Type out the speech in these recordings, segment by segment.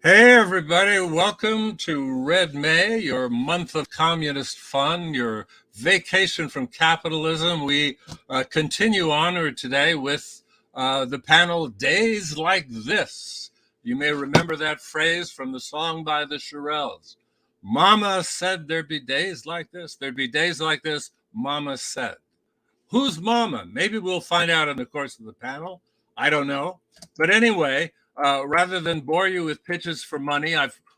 Hey, everybody, welcome to Red May, your month of communist fun, your vacation from capitalism. We continue onward today with the panel Days Like This. You may remember that phrase from the song by the Shirelles. Mama said there'd be days like this. There'd be days like this, Mama said. Who's Mama? Maybe we'll find out in the course of the panel. I don't know. But anyway, rather than bore you with pitches for money,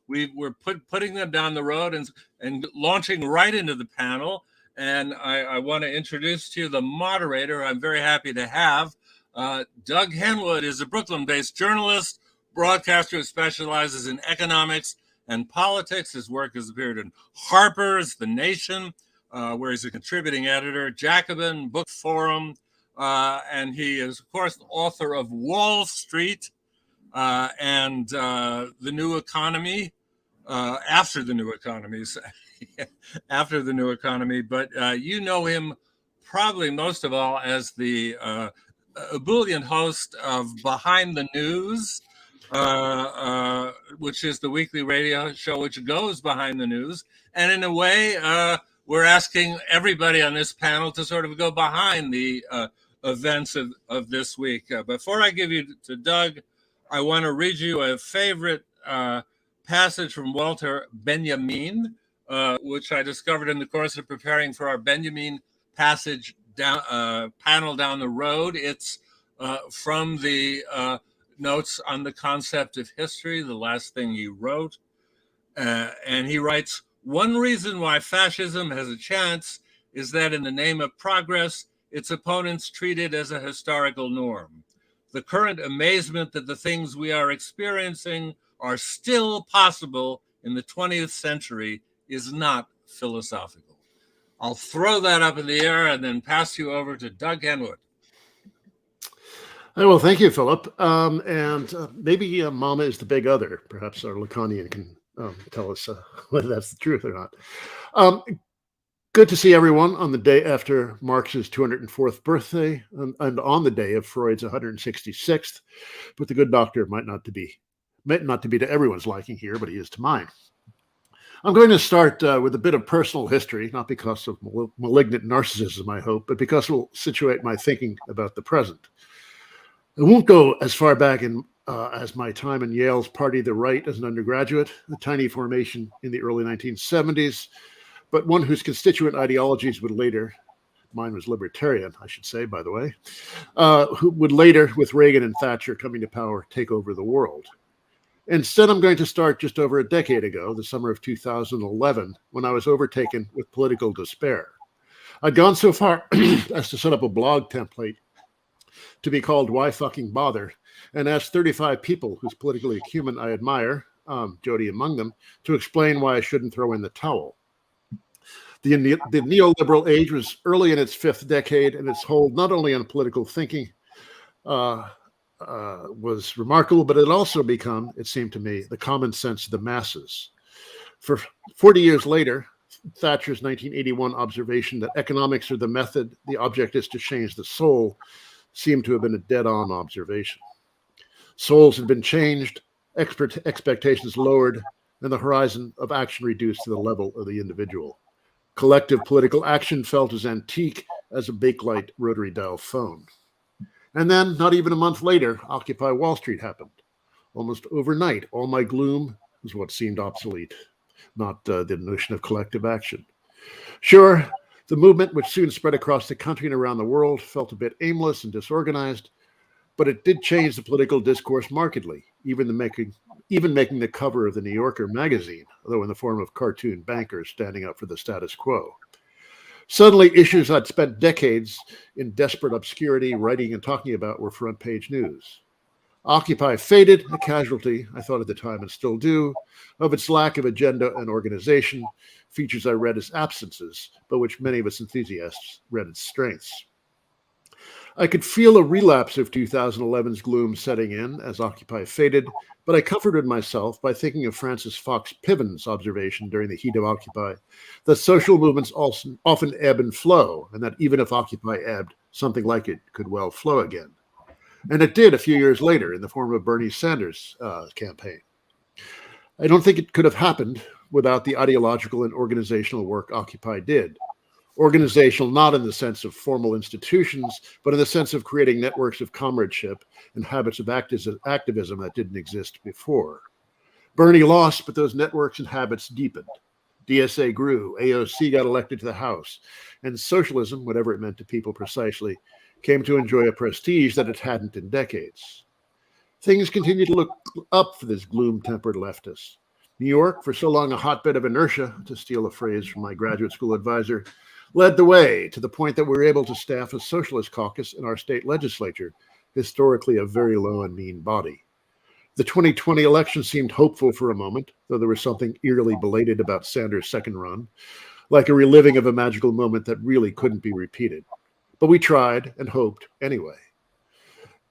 we're putting them down the road and launching right into the panel. And I want to introduce to you the moderator. I'm very happy to have Doug Henwood is a Brooklyn-based journalist, broadcaster who specializes in economics and politics. His work has appeared in Harper's, The Nation, where he's a contributing editor, Jacobin, Book Forum, and he is, of course, the author of Wall Street and The New Economy, after the New Economies, after the New Economy. But you know him probably most of all as the ebullient host of Behind the News, which is the weekly radio show which goes behind the news. And in a way, we're asking everybody on this panel to sort of go behind the events of this week. Before I give you to Doug, I want to read you a favorite passage from Walter Benjamin, which I discovered in the course of preparing for our Benjamin passage panel down the road. It's from the notes on the concept of history, the last thing he wrote. And he writes, "One reason why fascism has a chance is that in the name of progress, its opponents treat it as a historical norm. The current amazement that the things we are experiencing are still possible in the 20th century is not philosophical." I'll throw that up in the air and then pass you over to Doug Henwood. Well, thank you, Philip. Maybe Mama is the big other. Perhaps our Lacanian can tell us whether that's the truth or not. Good to see everyone on the day after Marx's 204th birthday and on the day of Freud's 166th. But the good doctor might not be to everyone's liking here, but he is to mine. I'm going to start with a bit of personal history, not because of malignant narcissism, I hope, but because it will situate my thinking about the present. I won't go as far back as my time in Yale's Party of the Right as an undergraduate, a tiny formation in the early 1970s, but one whose constituent ideologies would later, mine was libertarian, I should say, by the way, who would later, with Reagan and Thatcher coming to power, take over the world. Instead, I'm going to start just over a decade ago, the summer of 2011, when I was overtaken with political despair. I'd gone so far as to set up a blog template to be called Why Fucking Bother, and asked 35 people whose political acumen I admire, Jodi among them, to explain why I shouldn't throw in the towel. The neoliberal age was early in its fifth decade, and its hold not only on political thinking was remarkable, but it also become, it seemed to me, the common sense of the masses. For 40 years later, Thatcher's 1981 observation that economics are the method, the object is to change the soul, seemed to have been a dead-on observation. Souls had been changed, expectations lowered, and the horizon of action reduced to the level of the individual. Collective political action felt as antique as a Bakelite rotary dial phone. And then, not even a month later, Occupy Wall Street happened. Almost overnight, all my gloom was what seemed obsolete, not the notion of collective action. Sure, the movement, which soon spread across the country and around the world, felt a bit aimless and disorganized, but it did change the political discourse markedly, even making the cover of the New Yorker magazine, although in the form of cartoon bankers standing up for the status quo. Suddenly, issues I'd spent decades in desperate obscurity writing and talking about were front-page news. Occupy faded, a casualty, I thought at the time and still do, of its lack of agenda and organization, features I read as absences, but which many of us enthusiasts read as strengths. I could feel a relapse of 2011's gloom setting in as Occupy faded, but I comforted myself by thinking of Francis Fox Piven's observation during the heat of Occupy that social movements often ebb and flow, and that even if Occupy ebbed, something like it could well flow again. And it did a few years later in the form of Bernie Sanders' campaign. I don't think it could have happened without the ideological and organizational work Occupy did. Organizational not in the sense of formal institutions, but in the sense of creating networks of comradeship and habits of activism that didn't exist before. Bernie lost, but those networks and habits deepened. DSA grew, AOC got elected to the House, and socialism, whatever it meant to people precisely, came to enjoy a prestige that it hadn't in decades. Things continue to look up for this gloom-tempered leftist. New York, for so long a hotbed of inertia, to steal a phrase from my graduate school advisor, led the way to the point that we were able to staff a socialist caucus in our state legislature, historically a very low and mean body. The 2020 election seemed hopeful for a moment, though there was something eerily belated about Sanders' second run, like a reliving of a magical moment that really couldn't be repeated. But we tried and hoped anyway.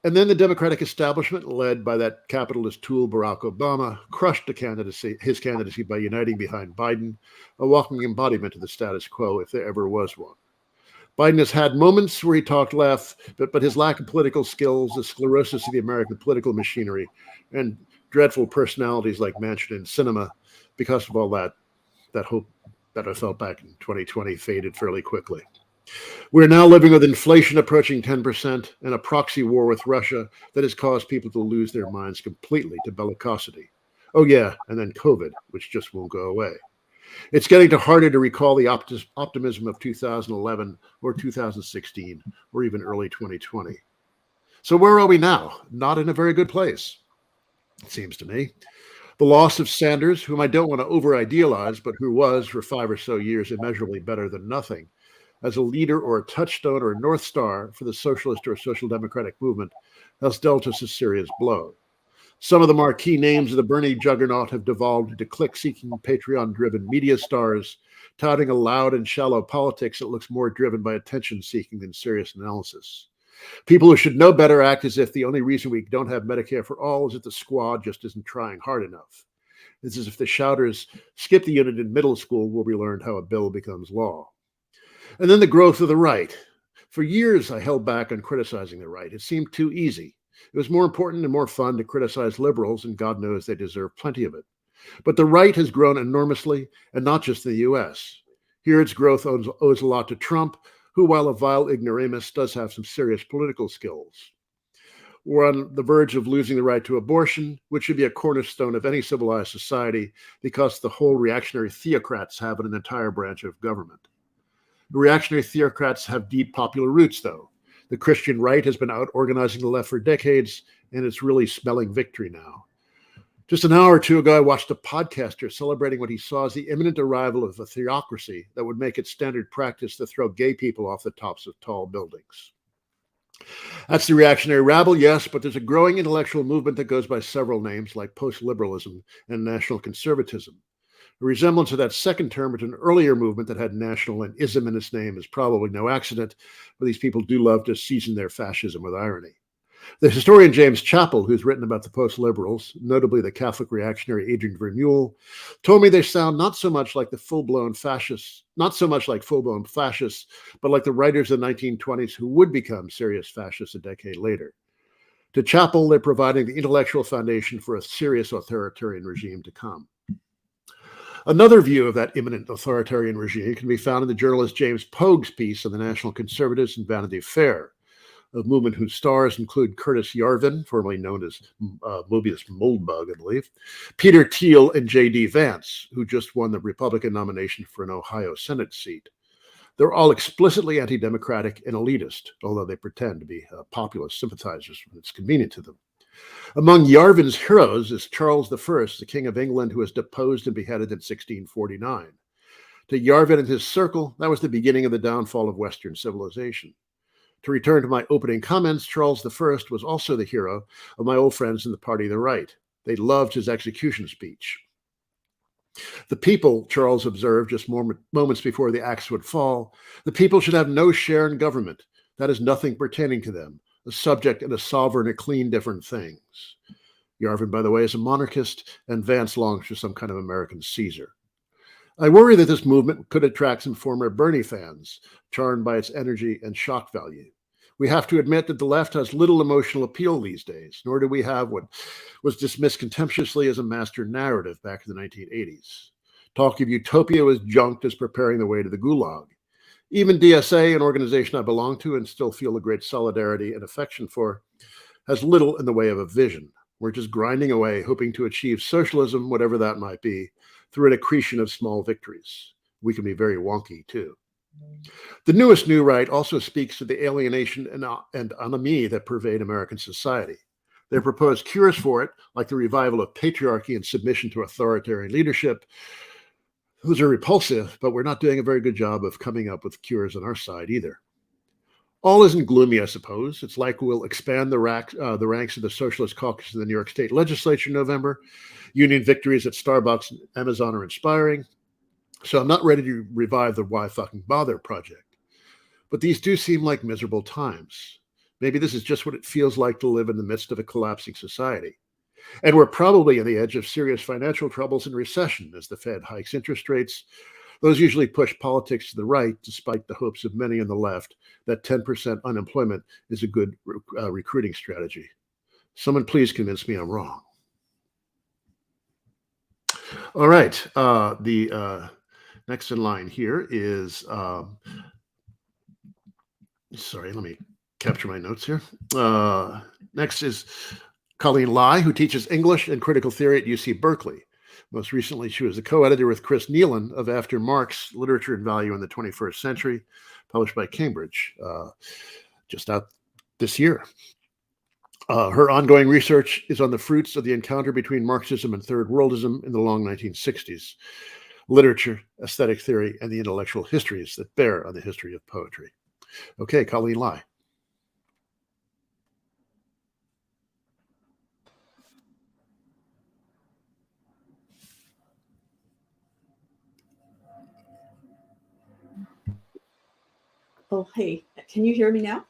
And then the Democratic establishment, led by that capitalist tool Barack Obama, crushed his candidacy by uniting behind Biden, a walking embodiment of the status quo if there ever was one. Biden has had moments where he talked left, but his lack of political skills, the sclerosis of the American political machinery, and dreadful personalities like Manchin and Sinema, because of all that hope that I felt back in 2020 faded fairly quickly. We're now living with inflation approaching 10% and a proxy war with Russia that has caused people to lose their minds completely to bellicosity. Oh yeah, and then COVID, which just won't go away. It's getting harder to recall the optimism of 2011 or 2016 or even early 2020. So where are we now? Not in a very good place, it seems to me. The loss of Sanders, whom I don't want to over-idealize, but who was for 5 or so years immeasurably better than nothing, as a leader or a touchstone or a North Star for the socialist or social democratic movement, has dealt us a serious blow. Some of the marquee names of the Bernie juggernaut have devolved into click-seeking, Patreon-driven media stars, touting a loud and shallow politics that looks more driven by attention-seeking than serious analysis. People who should know better act as if the only reason we don't have Medicare for all is that the squad just isn't trying hard enough. It's as if the shouters skip the unit in middle school where we learned how a bill becomes law. And then the growth of the right. For years, I held back on criticizing the right. It seemed too easy. It was more important and more fun to criticize liberals, and God knows they deserve plenty of it. But the right has grown enormously, and not just in the U.S. Here, its growth owes a lot to Trump, who, while a vile ignoramus, does have some serious political skills. We're on the verge of losing the right to abortion, which should be a cornerstone of any civilized society, because the whole reactionary theocrats have an entire branch of government. The reactionary theocrats have deep popular roots, though. The Christian right has been out organizing the left for decades, and it's really smelling victory now. Just an hour or two ago, I watched a podcaster celebrating what he saw as the imminent arrival of a theocracy that would make it standard practice to throw gay people off the tops of tall buildings. That's the reactionary rabble, yes, but there's a growing intellectual movement that goes by several names, like post-liberalism and national conservatism. The resemblance of that second term to an earlier movement that had national and ism in its name is probably no accident, but these people do love to season their fascism with irony. The historian James Chappell, who's written about the post-liberals, notably the Catholic reactionary Adrian Vermeule, told me they sound not so much like full-blown fascists, but like the writers of the 1920s who would become serious fascists a decade later. To Chappell, they're providing the intellectual foundation for a serious authoritarian regime to come. Another view of that imminent authoritarian regime can be found in the journalist James Pogue's piece on the National Conservatives and Vanity Fair, a movement whose stars include Curtis Yarvin, formerly known as Mobius Moldbug, I believe, Peter Thiel, and J.D. Vance, who just won the Republican nomination for an Ohio Senate seat. They're all explicitly anti-democratic and elitist, although they pretend to be populist sympathizers when it's convenient to them. Among Yarvin's heroes is Charles I, the King of England, who was deposed and beheaded in 1649. To Yarvin and his circle, that was the beginning of the downfall of Western civilization. To return to my opening comments, Charles I was also the hero of my old friends in the party of the right. They loved his execution speech. The people, Charles observed just moments before the axe would fall, the people should have no share in government. That is nothing pertaining to them. A subject and a sovereign are clean different things. Yarvin, by the way, is a monarchist, and Vance longs for some kind of American Caesar. I worry that this movement could attract some former Bernie fans, charmed by its energy and shock value. We have to admit that the left has little emotional appeal these days, nor do we have what was dismissed contemptuously as a master narrative back in the 1980s. Talk of utopia was junked as preparing the way to the gulag. Even DSA, an organization I belong to and still feel a great solidarity and affection for, has little in the way of a vision. We're just grinding away, hoping to achieve socialism, whatever that might be, through an accretion of small victories. We can be very wonky, too. The newest New Right also speaks to the alienation and ennui that pervade American society. They propose cures for it, like the revival of patriarchy and submission to authoritarian leadership. Those are repulsive, but we're not doing a very good job of coming up with cures on our side either. All isn't gloomy, I suppose. It's like we'll expand the ranks of the Socialist Caucus in the New York State Legislature in November. Union victories at Starbucks and Amazon are inspiring. So I'm not ready to revive the Why Fucking Bother project. But these do seem like miserable times. Maybe this is just what it feels like to live in the midst of a collapsing society. And we're probably on the edge of serious financial troubles and recession as the Fed hikes interest rates. Those usually push politics to the right, despite the hopes of many on the left that 10% unemployment is a good recruiting strategy. Someone please convince me I'm wrong. All right. The next in line here is, sorry, let me capture my notes here. Next is Colleen Lai, who teaches English and critical theory at UC Berkeley. Most recently, she was the co-editor with Chris Nealon of After Marx, Literature and Value in the 21st Century, published by Cambridge, just out this year. Her ongoing research is on the fruits of the encounter between Marxism and Third Worldism in the long 1960s, literature, aesthetic theory, and the intellectual histories that bear on the history of poetry. Okay, Colleen Lai. Oh, hey, can you hear me now?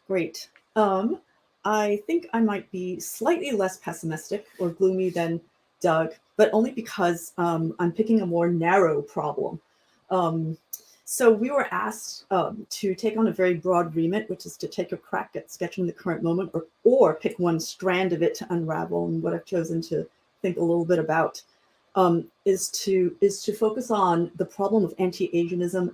Great. I think I might be slightly less pessimistic or gloomy than Doug, but only because I'm picking a more narrow problem. So we were asked to take on a very broad remit, which is to take a crack at sketching the current moment or pick one strand of it to unravel. And what I've chosen to think a little bit about is to focus on the problem of anti-Asianism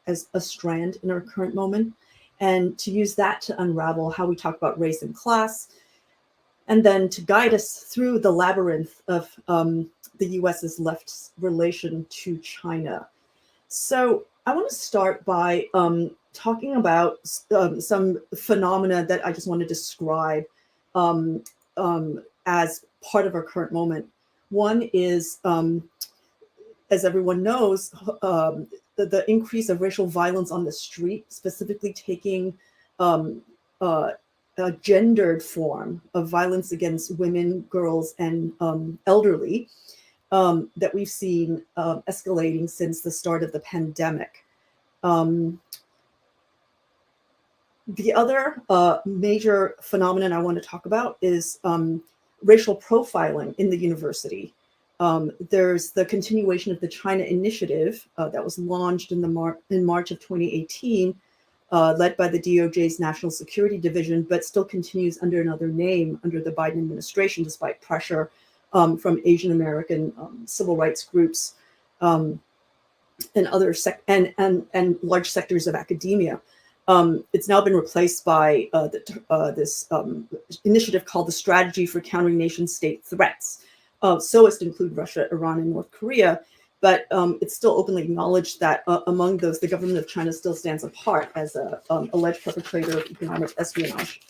as a strand in our current moment, and to use that to unravel how we talk about race and class, and then to guide us through the labyrinth of the US's left's relation to China. So I want to start by talking about some phenomena that I just want to describe as part of our current moment. One is, as everyone knows, the increase of racial violence on the street, specifically taking a gendered form of violence against women, girls, and elderly that we've seen escalating since the start of the pandemic. The other major phenomenon I want to talk about is racial profiling in the university. There's the continuation of the China Initiative that was launched in March of 2018, led by the DOJ's National Security Division, but still continues under another name under the Biden administration, despite pressure from Asian American civil rights groups and other and large sectors of academia. It's now been replaced by this initiative called the Strategy for Countering Nation-State Threats, so as to include Russia, Iran, and North Korea. But it's still openly acknowledged that among those, the government of China still stands apart as an alleged perpetrator of economic espionage.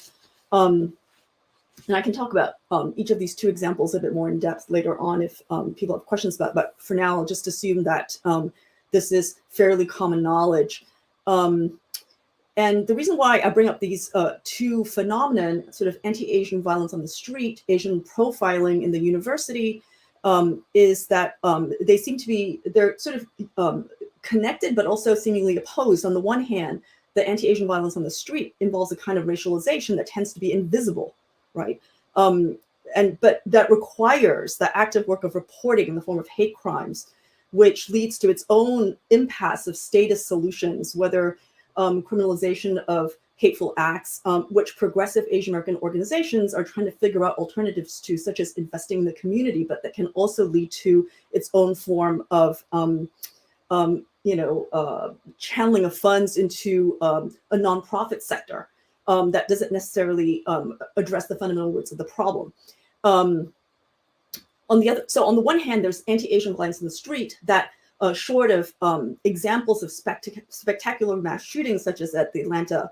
And I can talk about each of these two examples a bit more in depth later on if people have questions about it. But for now, I'll just assume that this is fairly common knowledge. And the reason why I bring up these two phenomena, sort of anti-Asian violence on the street, Asian profiling in the university, is that they seem to be, they're sort of connected, but also seemingly opposed. On the one hand, the anti-Asian violence on the street involves a kind of racialization that tends to be invisible, right? But that requires the active work of reporting in the form of hate crimes, which leads to its own impasse of status solutions, whether criminalization of hateful acts, which progressive Asian American organizations are trying to figure out alternatives to, such as investing in the community, but that can also lead to its own form of channeling of funds into a nonprofit sector that doesn't necessarily address the fundamental roots of the problem. On the one hand, there's anti-Asian violence in the street that, short of examples of spectacular mass shootings, such as at the Atlanta,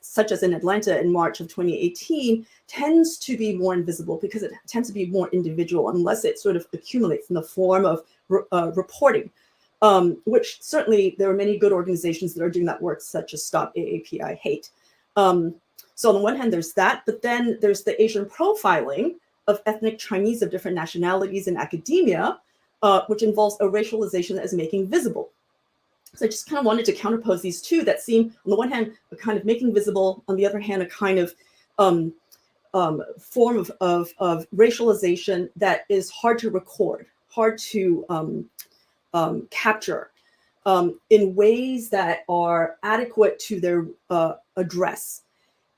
such as in Atlanta in March of 2018, tends to be more invisible because it tends to be more individual unless it sort of accumulates in the form of reporting, which certainly there are many good organizations that are doing that work, such as Stop AAPI Hate. So on the one hand, there's that, but then there's the Asian profiling of ethnic Chinese of different nationalities in academia, which involves a racialization that is making visible. So I just kind of wanted to counterpose these two that seem, on the one hand, a kind of making visible, on the other hand, a kind of form of racialization that is hard to record, hard to capture in ways that are adequate to their address.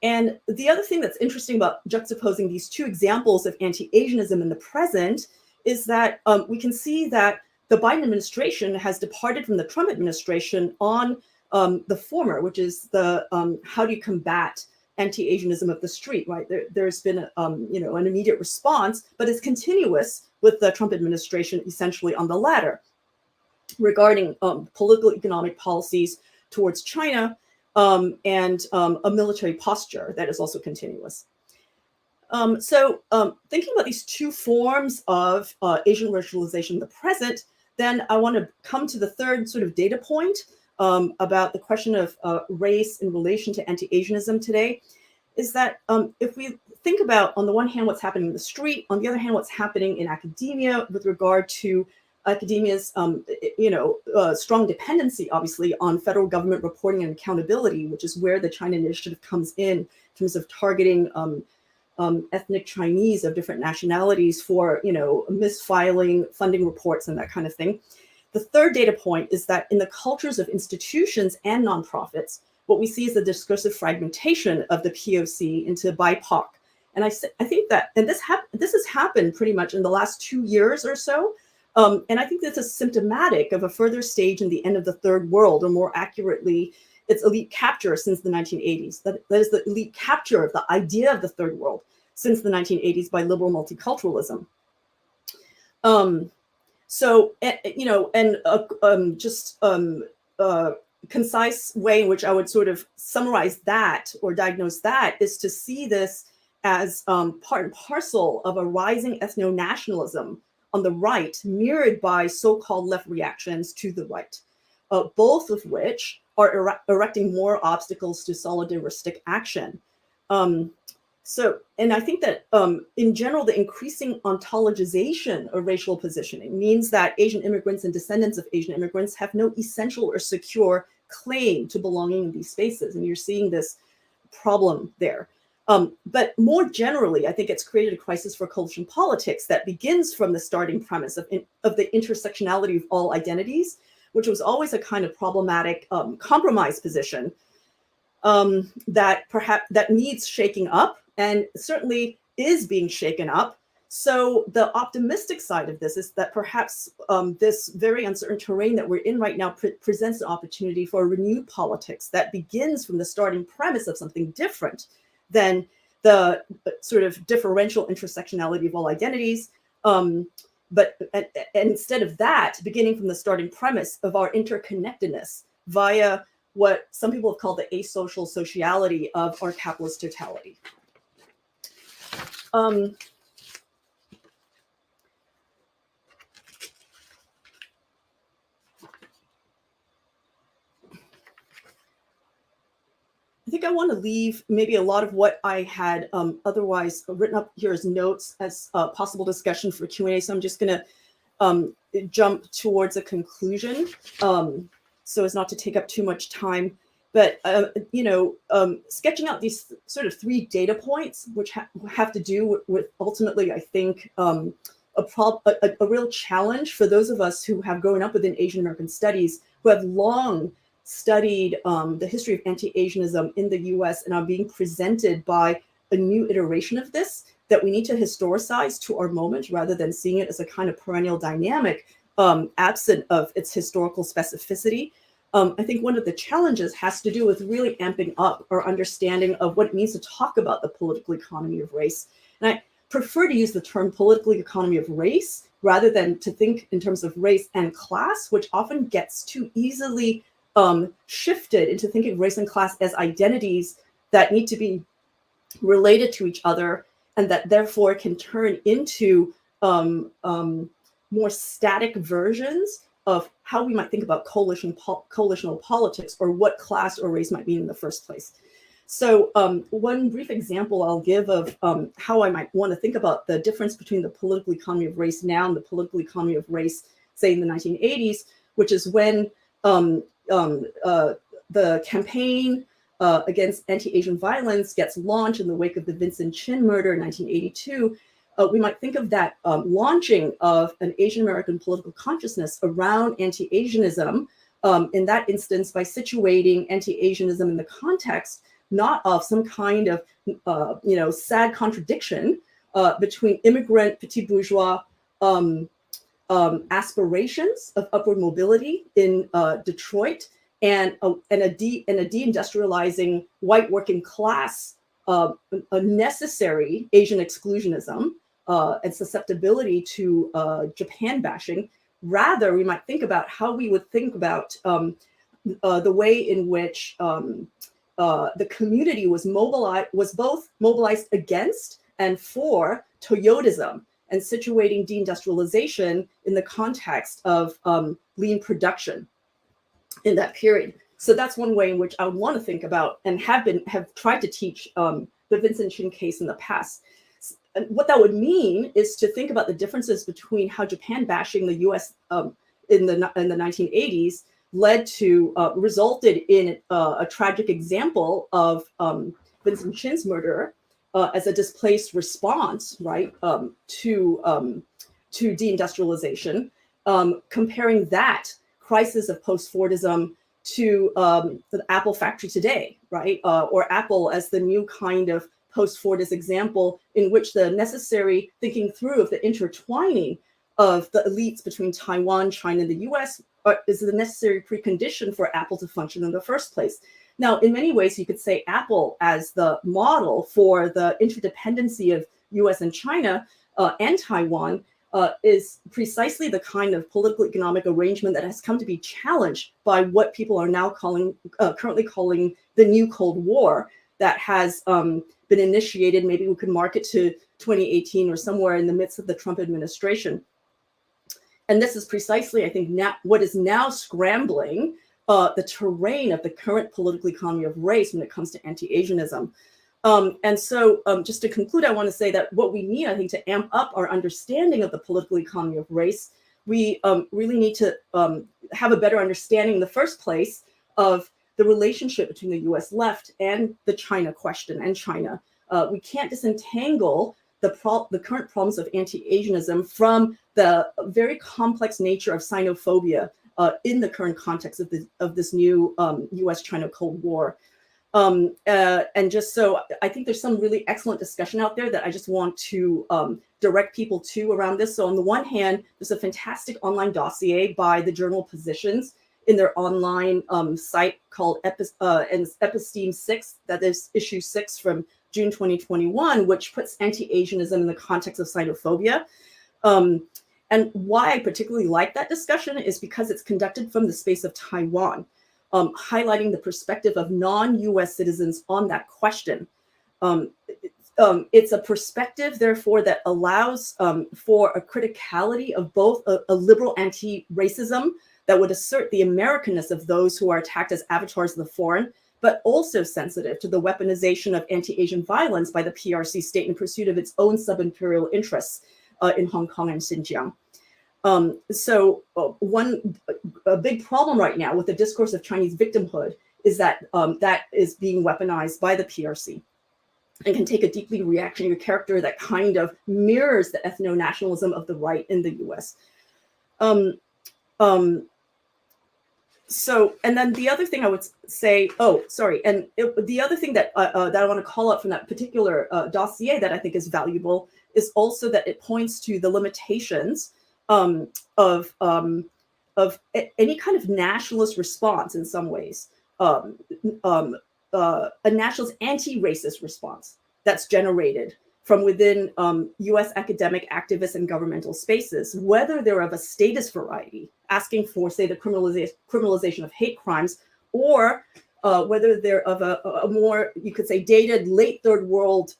And the other thing that's interesting about juxtaposing these two examples of anti-Asianism in the present is that we can see that the Biden administration has departed from the Trump administration on the former, which is the how do you combat anti-Asianism of the street, right? There's been an immediate response, but it's continuous with the Trump administration essentially on the latter regarding political economic policies towards China and a military posture that is also continuous. So thinking about these two forms of Asian racialization in the present, then I want to come to the third sort of data point about the question of race in relation to anti-Asianism today, is that if we think about, on the one hand, what's happening in the street, on the other hand, what's happening in academia with regard to academia's strong dependency, obviously, on federal government reporting and accountability, which is where the China Initiative comes in terms of targeting ethnic Chinese of different nationalities for, misfiling funding reports and that kind of thing. The third data point is that in the cultures of institutions and nonprofits, what we see is the discursive fragmentation of the POC into BIPOC. And I think that, and this has happened pretty much in the last 2 years or so. And I think this is symptomatic of a further stage in the end of the third world, or more accurately, its elite capture since the 1980s. That is the elite capture of the idea of the third world since the 1980s by liberal multiculturalism. Concise way in which I would sort of summarize that or diagnose that is to see this as part and parcel of a rising ethno-nationalism on the right, mirrored by so-called left reactions to the right, both of which are erecting more obstacles to solidaristic action. And I think that in general, the increasing ontologization of racial positioning means that Asian immigrants and descendants of Asian immigrants have no essential or secure claim to belonging in these spaces. And you're seeing this problem there. But more generally, I think it's created a crisis for coalition politics that begins from the starting premise of the intersectionality of all identities, which was always a kind of problematic compromise position that needs shaking up, and certainly is being shaken up. So the optimistic side of this is that perhaps this very uncertain terrain that we're in right now presents an opportunity for a renewed politics that begins from the starting premise of something different than the sort of differential intersectionality of all identities. But instead of that, beginning from the starting premise of our interconnectedness via what some people have called the asocial sociality of our capitalist totality. I think I want to leave maybe a lot of what I had otherwise written up here as notes as possible discussion for Q&A. So I'm just going to jump towards a conclusion so as not to take up too much time. But, sketching out these sort of three data points, which have to do with ultimately, I think, a real challenge for those of us who have grown up within Asian American studies, who have long studied the history of anti-Asianism in the US and are being presented by a new iteration of this that we need to historicize to our moment rather than seeing it as a kind of perennial dynamic absent of its historical specificity. I think one of the challenges has to do with really amping up our understanding of what it means to talk about the political economy of race. And I prefer to use the term political economy of race rather than to think in terms of race and class, which often gets too easily shifted into thinking of race and class as identities that need to be related to each other, and that therefore can turn into more static versions of how we might think about coalitional politics or what class or race might be in the first place. So one brief example I'll give of how I might want to think about the difference between the political economy of race now and the political economy of race, say in the 1980s, which is when the campaign against anti-Asian violence gets launched in the wake of the Vincent Chin murder in 1982. We might think of that launching of an Asian American political consciousness around anti-Asianism, in that instance by situating anti-Asianism in the context not of some kind of sad contradiction between immigrant petit bourgeois aspirations of upward mobility in Detroit and a deindustrializing white working class, a necessary Asian exclusionism and susceptibility to Japan bashing. Rather, we might think about how we would think about the way in which the community was both mobilized against and for Toyotism, and situating deindustrialization in the context of lean production in that period. So that's one way in which I would want to think about and have tried to teach the Vincent Chin case in the past. And what that would mean is to think about the differences between how Japan bashing the U.S. in the 1980s resulted in a tragic example of Vincent Chin's murder as a displaced response, right, to deindustrialization, comparing that crisis of post-Fordism to the Apple factory today, right, or Apple as the new kind of post-Fordist example in which the necessary thinking through of the intertwining of the elites between Taiwan, China, and the US is the necessary precondition for Apple to function in the first place. Now, in many ways, you could say Apple as the model for the interdependency of US and China and Taiwan is precisely the kind of political economic arrangement that has come to be challenged by what people are now currently calling the new Cold War, that has been initiated. Maybe we could mark it to 2018 or somewhere in the midst of the Trump administration. And this is precisely, I think, now what is now scrambling the terrain of the current political economy of race when it comes to anti-Asianism. And so just to conclude, I want to say that what we need, I think, to amp up our understanding of the political economy of race, we really need to have a better understanding in the first place of the relationship between the US left and the China question and China. We can't disentangle the current problems of anti-Asianism from the very complex nature of xenophobia in the current context of this new US-China Cold War. And just so I think there's some really excellent discussion out there that I just want to direct people to around this. So on the one hand, there's a fantastic online dossier by the journal Positions in their online site called Episteme 6, that is issue 6 from June 2021, which puts anti-Asianism in the context of xenophobia. And why I particularly like that discussion is because it's conducted from the space of Taiwan, highlighting the perspective of non-US citizens on that question. It's a perspective, therefore, that allows for a criticality of both a liberal anti-racism that would assert the Americanness of those who are attacked as avatars of the foreign, but also sensitive to the weaponization of anti-Asian violence by the PRC state in pursuit of its own sub-imperial interests in Hong Kong and Xinjiang. A big problem right now with the discourse of Chinese victimhood is that that is being weaponized by the PRC and can take a deeply reactionary character that kind of mirrors the ethno-nationalism of the right in the US. So, and then the other thing I would say, the other thing that that I want to call out from that particular dossier that I think is valuable is also that it points to the limitations of any kind of nationalist response in some ways, a nationalist anti-racist response that's generated from within U.S. academic, activists, and governmental spaces, whether they're of a statist variety, asking for, say, the criminalization of hate crimes, or whether they're of a more, you could say, dated, late third world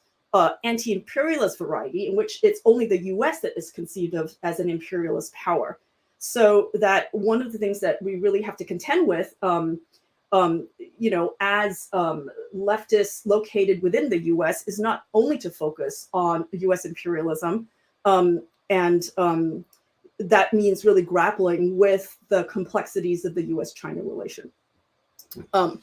anti-imperialist variety, in which it's only the U.S. that is conceived of as an imperialist power. So that one of the things that we really have to contend with, as leftists located within the U.S., is not only to focus on U.S. imperialism, and that means really grappling with the complexities of the U.S.-China relation. The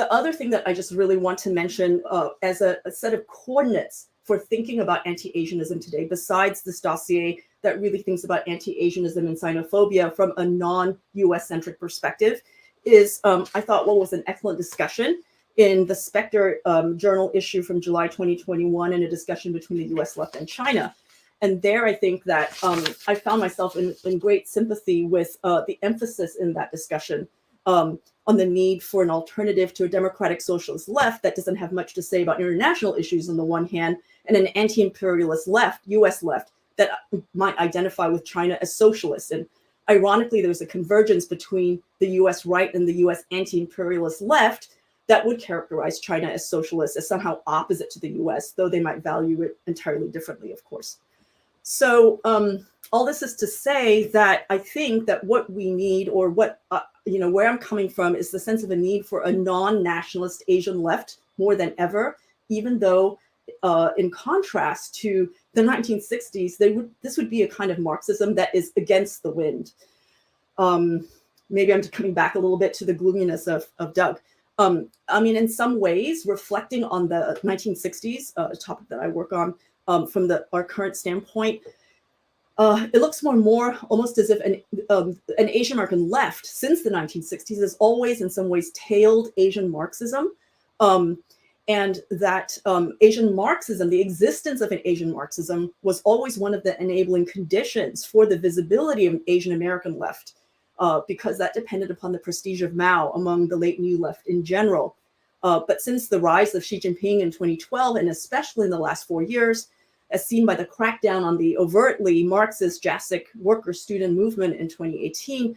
other thing that I just really want to mention as a set of coordinates for thinking about anti-Asianism today, besides this dossier that really thinks about anti-Asianism and xenophobia from a non-US centric perspective, is I thought what was an excellent discussion in the Spectre journal issue from July 2021, in a discussion between the US left and China. And there I think that I found myself in great sympathy with the emphasis in that discussion on the need for an alternative to a democratic socialist left that doesn't have much to say about international issues on the one hand, and an anti-imperialist left, US left, that might identify with China as socialist. And ironically, there's a convergence between the US right and the US anti-imperialist left that would characterize China as socialist, as somehow opposite to the US, though they might value it entirely differently, of course. So all this is to say that I think that what we need, or what, where I'm coming from, is the sense of a need for a non-nationalist Asian left more than ever, even though in contrast to the 1960s, this would be a kind of Marxism that is against the wind. Maybe I'm coming back a little bit to the gloominess of Doug. In some ways, reflecting on the 1960s, a topic that I work on from our current standpoint, it looks more and more almost as if an Asian American left since the 1960s has always in some ways tailed Asian Marxism. And that Asian Marxism, the existence of an Asian Marxism, was always one of the enabling conditions for the visibility of an Asian American left, because that depended upon the prestige of Mao among the late New Left in general. But since the rise of Xi Jinping in 2012, and especially in the last 4 years, as seen by the crackdown on the overtly Marxist Jasik worker student movement in 2018,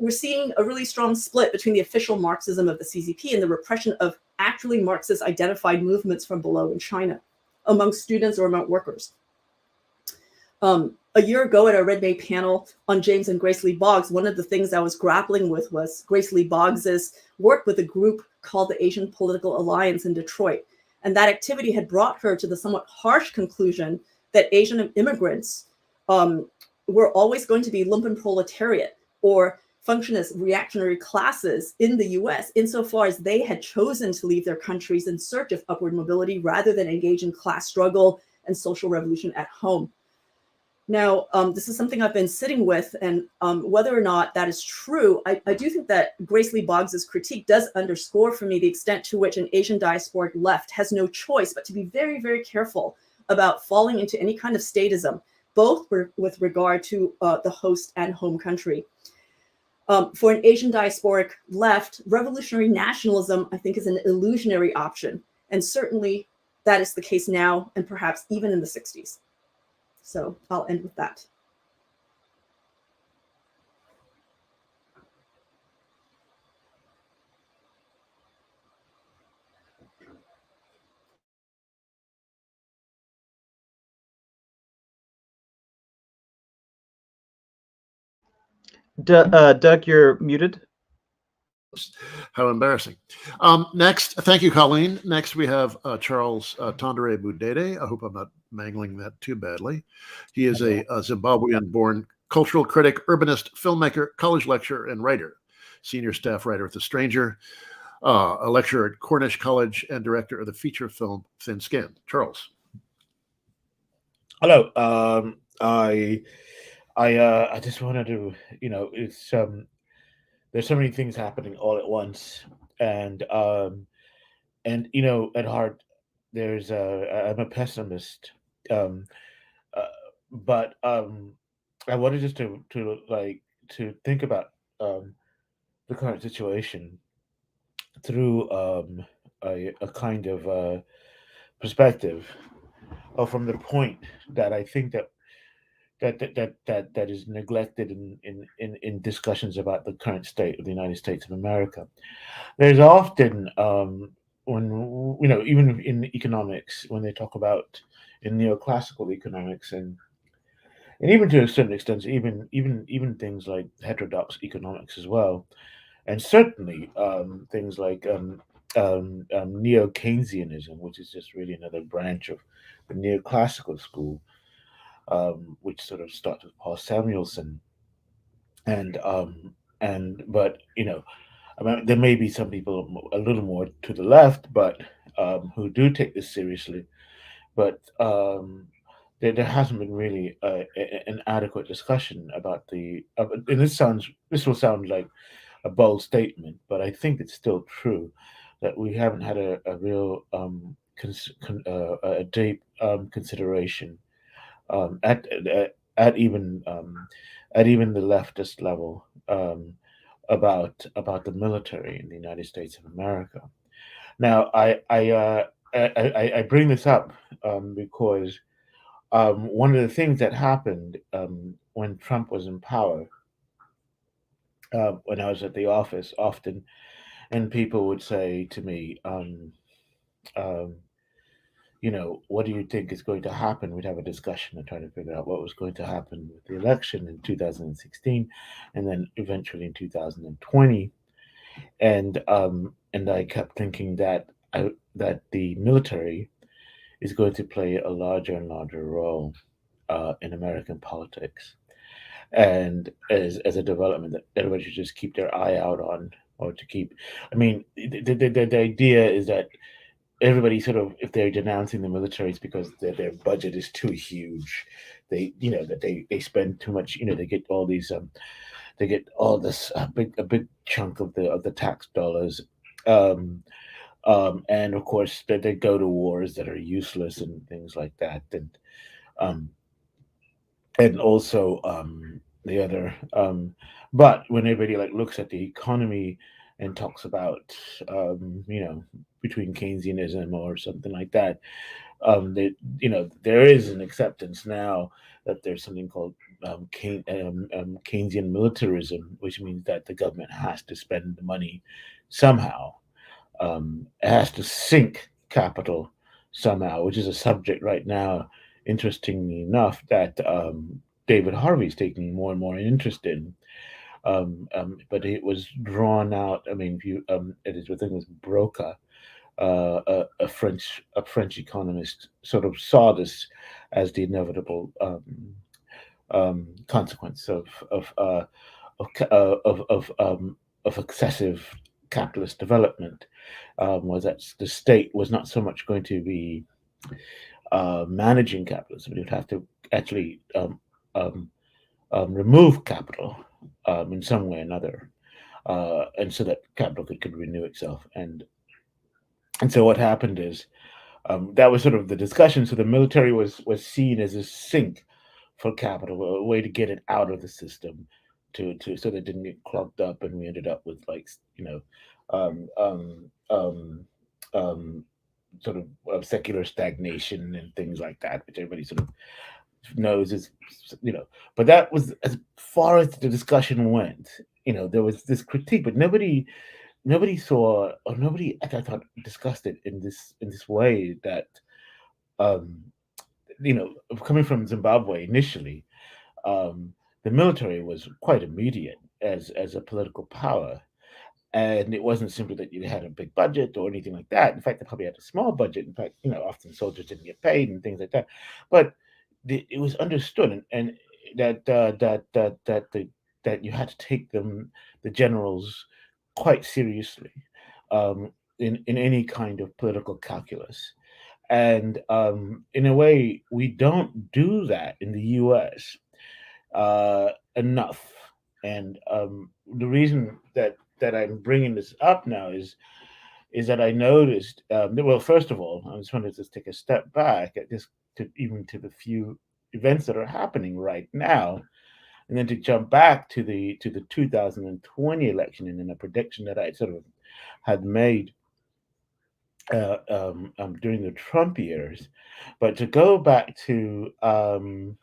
we're seeing a really strong split between the official Marxism of the CCP and the repression of actually Marxist identified movements from below in China among students or among workers. A year ago at a Red May panel on James and Grace Lee Boggs, one of the things I was grappling with was Grace Lee Boggs's work with a group called the Asian Political Alliance in Detroit. And that activity had brought her to the somewhat harsh conclusion that Asian immigrants were always going to be lumpenproletariat, or function as reactionary classes in the US, insofar as they had chosen to leave their countries in search of upward mobility rather than engage in class struggle and social revolution at home. Now, this is something I've been sitting with, and whether or not that is true, I do think that Grace Lee Boggs's critique does underscore for me the extent to which an Asian diasporic left has no choice but to be very, very careful about falling into any kind of statism, both with regard to the host and home country. For an Asian diasporic left, revolutionary nationalism, I think, is an illusionary option. And certainly that is the case now, and perhaps even in the 60s. So I'll end with that. Doug, you're muted. How embarrassing. Next, thank you, Colleen. Next, we have Charles Tandere Mudede. I hope I'm not mangling that too badly. He is a Zimbabwean-born cultural critic, urbanist, filmmaker, college lecturer, and writer. Senior staff writer at The Stranger, a lecturer at Cornish College, and director of the feature film Thin Skin. Charles. Hello. I I just wanted to, it's there's so many things happening all at once, and at heart, I'm a pessimist, um, uh, but I wanted just to think about the current situation through a kind of perspective, or from the point that I think that is neglected in discussions about the current state of the United States of America. There's often when even in economics, when they talk about in neoclassical economics, and even to a certain extent, even things like heterodox economics as well, and certainly things like neo Keynesianism, which is just really another branch of the neoclassical school, which sort of starts with Paul Samuelson, and but I mean, there may be some people a little more to the left, but who do take this seriously, but there hasn't been really an adequate discussion about and this will sound like a bold statement, but I think it's still true that we haven't had a real a deep consideration at even the leftist level, about the military in the United States of America. Now, I bring this up because one of the things that happened when Trump was in power, when I was at the office, often, and people would say to me, um, what do you think is going to happen? We'd have a discussion and try to figure out what was going to happen with the election in 2016, and then eventually in 2020. And I kept thinking that the military is going to play a larger and larger role in American politics, and as a development that everybody should just keep their eye out on, or to keep. I mean, the idea is that everybody sort of, if they're denouncing the military, it's because their budget is too huge. That they spend too much. They get all these they get all this a big chunk of the tax dollars, um, and of course they go to wars that are useless and things like that, um, and also the other. But when everybody like looks at the economy and talks about between Keynesianism or something like that, there is an acceptance now that there's something called Keynesian militarism, which means that the government has to spend the money somehow. It has to sink capital somehow, which is a subject right now, interestingly enough, that David Harvey's taking more and more interest in. But it was drawn out. I mean, if you, it is, I think it was Broca, a French economist, sort of saw this as the inevitable consequence of excessive capitalist development, was that the state was not so much going to be managing capitalism; it would have to actually remove capital in some way or another, and so that capital could renew itself. And so what happened is, that was sort of the discussion. So the military was seen as a sink for capital, a way to get it out of the system, to so that it didn't get clogged up, and we ended up with um, um, um, um, sort of secular stagnation and things like that, which everybody sort of knows is But that was as far as the discussion went. There was this critique, but nobody saw, or nobody, I thought, discussed it in this way, that um coming from Zimbabwe initially, the military was quite immediate as a political power, and it wasn't simply that you had a big budget or anything like that. In fact, they probably had a small budget. In fact, often soldiers didn't get paid and things like that. But it was understood, and that you had to take the generals quite seriously, in any kind of political calculus. And in a way, we don't do that in the U.S. enough. And the reason that I'm bringing this up now is that I noticed. Well, first of all, I just wanted to take a step back at this, to the few events that are happening right now, and then to jump back to the 2020 election, and then a prediction that I sort of had made during the Trump years. But to go back to go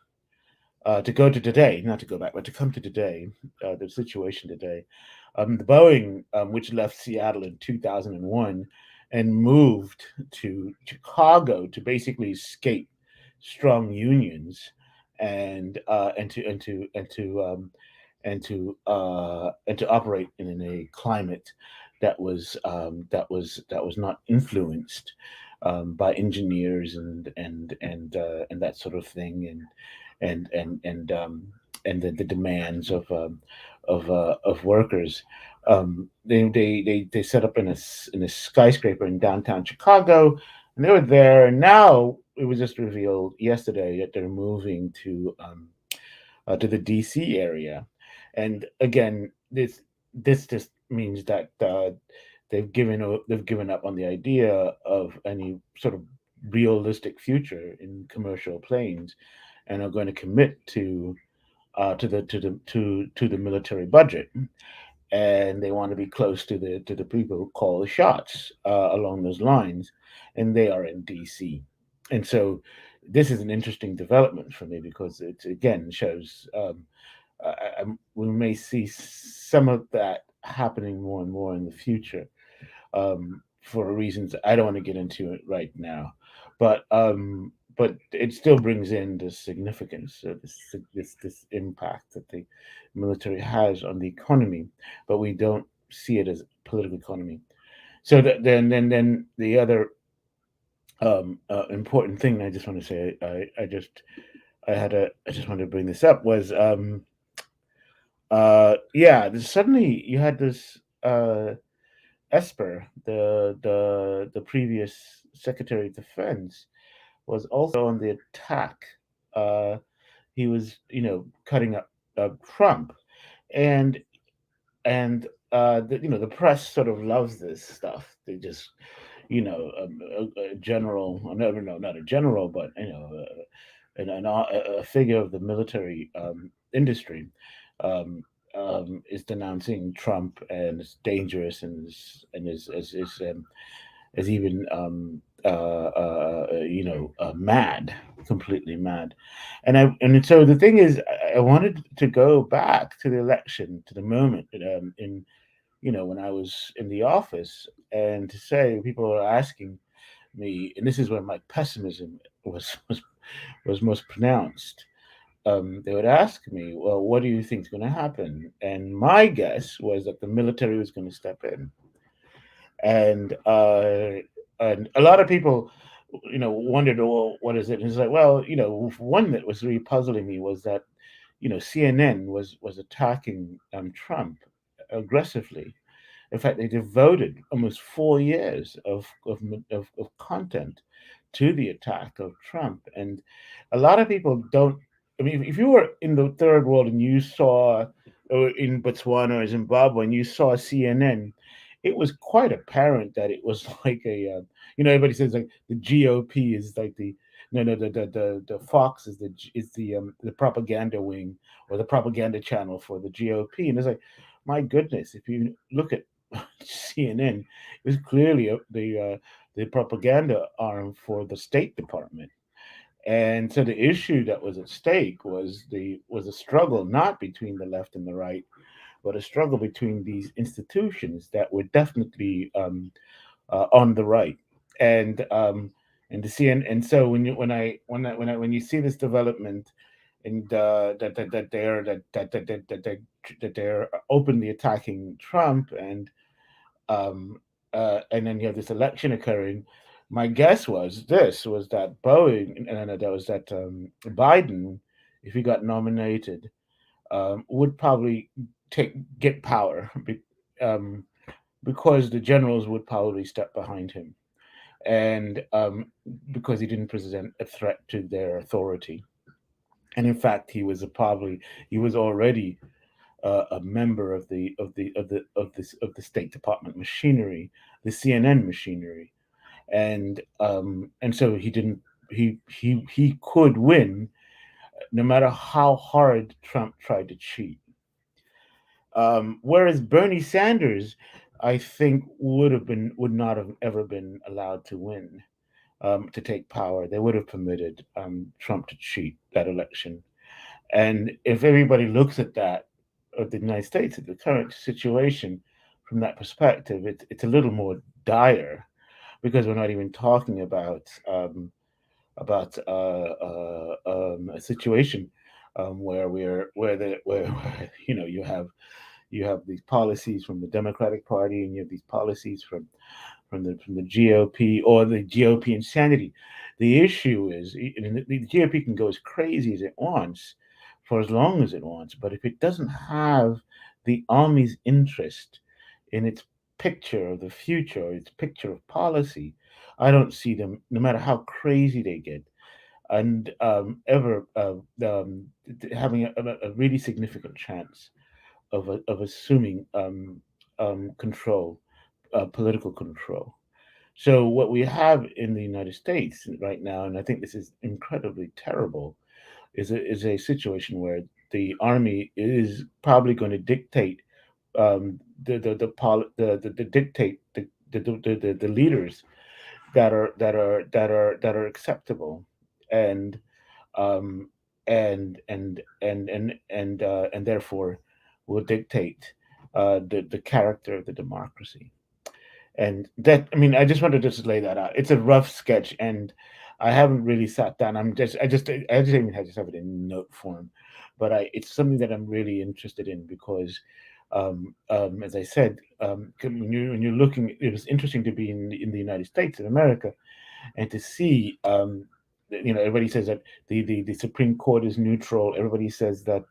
to today, not to go back, but to come to today, the situation today. The Boeing, which left Seattle in 2001 and moved to Chicago to basically escape strong unions and to operate in a climate that was not influenced by engineers and that sort of thing, and the demands of workers. They set up in a skyscraper in downtown Chicago, and they were there. And now it was just revealed yesterday that they're moving to the DC area. And again, this just means that they've given up on the idea of any sort of realistic future in commercial planes, and are going to commit to the military budget, and they want to be close to the people who call the shots along those lines, and they are in DC. And so this is an interesting development for me, because it again shows we may see some of that happening more and more in the future, for reasons I don't want to get into it right now, but it still brings in the significance of this impact that the military has on the economy, but we don't see it as a political economy. So then the other important thing I just want to say, I just wanted to bring this up, was suddenly you had this Esper, the previous Secretary of Defense, was also on the attack. He was, cutting up Trump, and the press sort of loves this stuff. They just, a general, no, not a general, but a figure of the military industry is denouncing Trump, and it's dangerous, and is even mad, completely mad. And so the thing is, I wanted to go back to the election, to the moment when I was in the office, and to say, people were asking me, and this is where my pessimism was most pronounced. They would ask me, well, what do you think is going to happen? And my guess was that the military was going to step in. And a lot of people, wondered, well, what is it? And it's like, well, one that was really puzzling me was that, CNN was attacking Trump aggressively. In fact, they devoted almost 4 years of content to the attack of Trump. And a lot of people don't. I mean, if you were in the third world and you saw, or in Botswana or Zimbabwe, and you saw CNN, it was quite apparent that it was like a, everybody says like the GOP is like the Fox is the propaganda wing, or the propaganda channel for the GOP, and it's like, my goodness, if you look at CNN, it was clearly the propaganda arm for the State Department. And so the issue that was at stake was a struggle not between the left and the right, but a struggle between these institutions that were definitely on the right. And to see, and so when you see this development, and that they're openly attacking Trump, and then you have this election occurring. My guess was that Boeing, and that was that Biden, if he got nominated, would probably get power, because the generals would probably step behind him, and because he didn't present a threat to their authority. And in fact, he was already a member of the State Department machinery, the CNN machinery, and so he could win no matter how hard Trump tried to cheat. Whereas Bernie Sanders, I think, would not have ever been allowed to win, to take power. They would have permitted Trump to cheat that election. And if everybody looks at that, of the United States, at the current situation from that perspective, it's a little more dire, because we're not even talking about a situation where you have these policies from the Democratic Party, and you have these policies from the GOP, or the GOP insanity. The issue is, the GOP can go as crazy as it wants for as long as it wants, but if it doesn't have the army's interest in its picture of the future, or its picture of policy, I don't see them, no matter how crazy they get, and ever having a really significant chance of assuming control, political control. So what we have in the United States right now, and I think this is incredibly terrible, is a situation where the army is probably going to dictate the leaders that are acceptable, and therefore will dictate the character of the democracy. And that, I mean, I just wanted to just lay that out. It's a rough sketch, and I haven't really sat down. I just even have it in note form, but it's something that I'm really interested in, because, as I said, when you're looking, it was interesting to be in the United States of America, and to see, everybody says that the Supreme Court is neutral. Everybody says that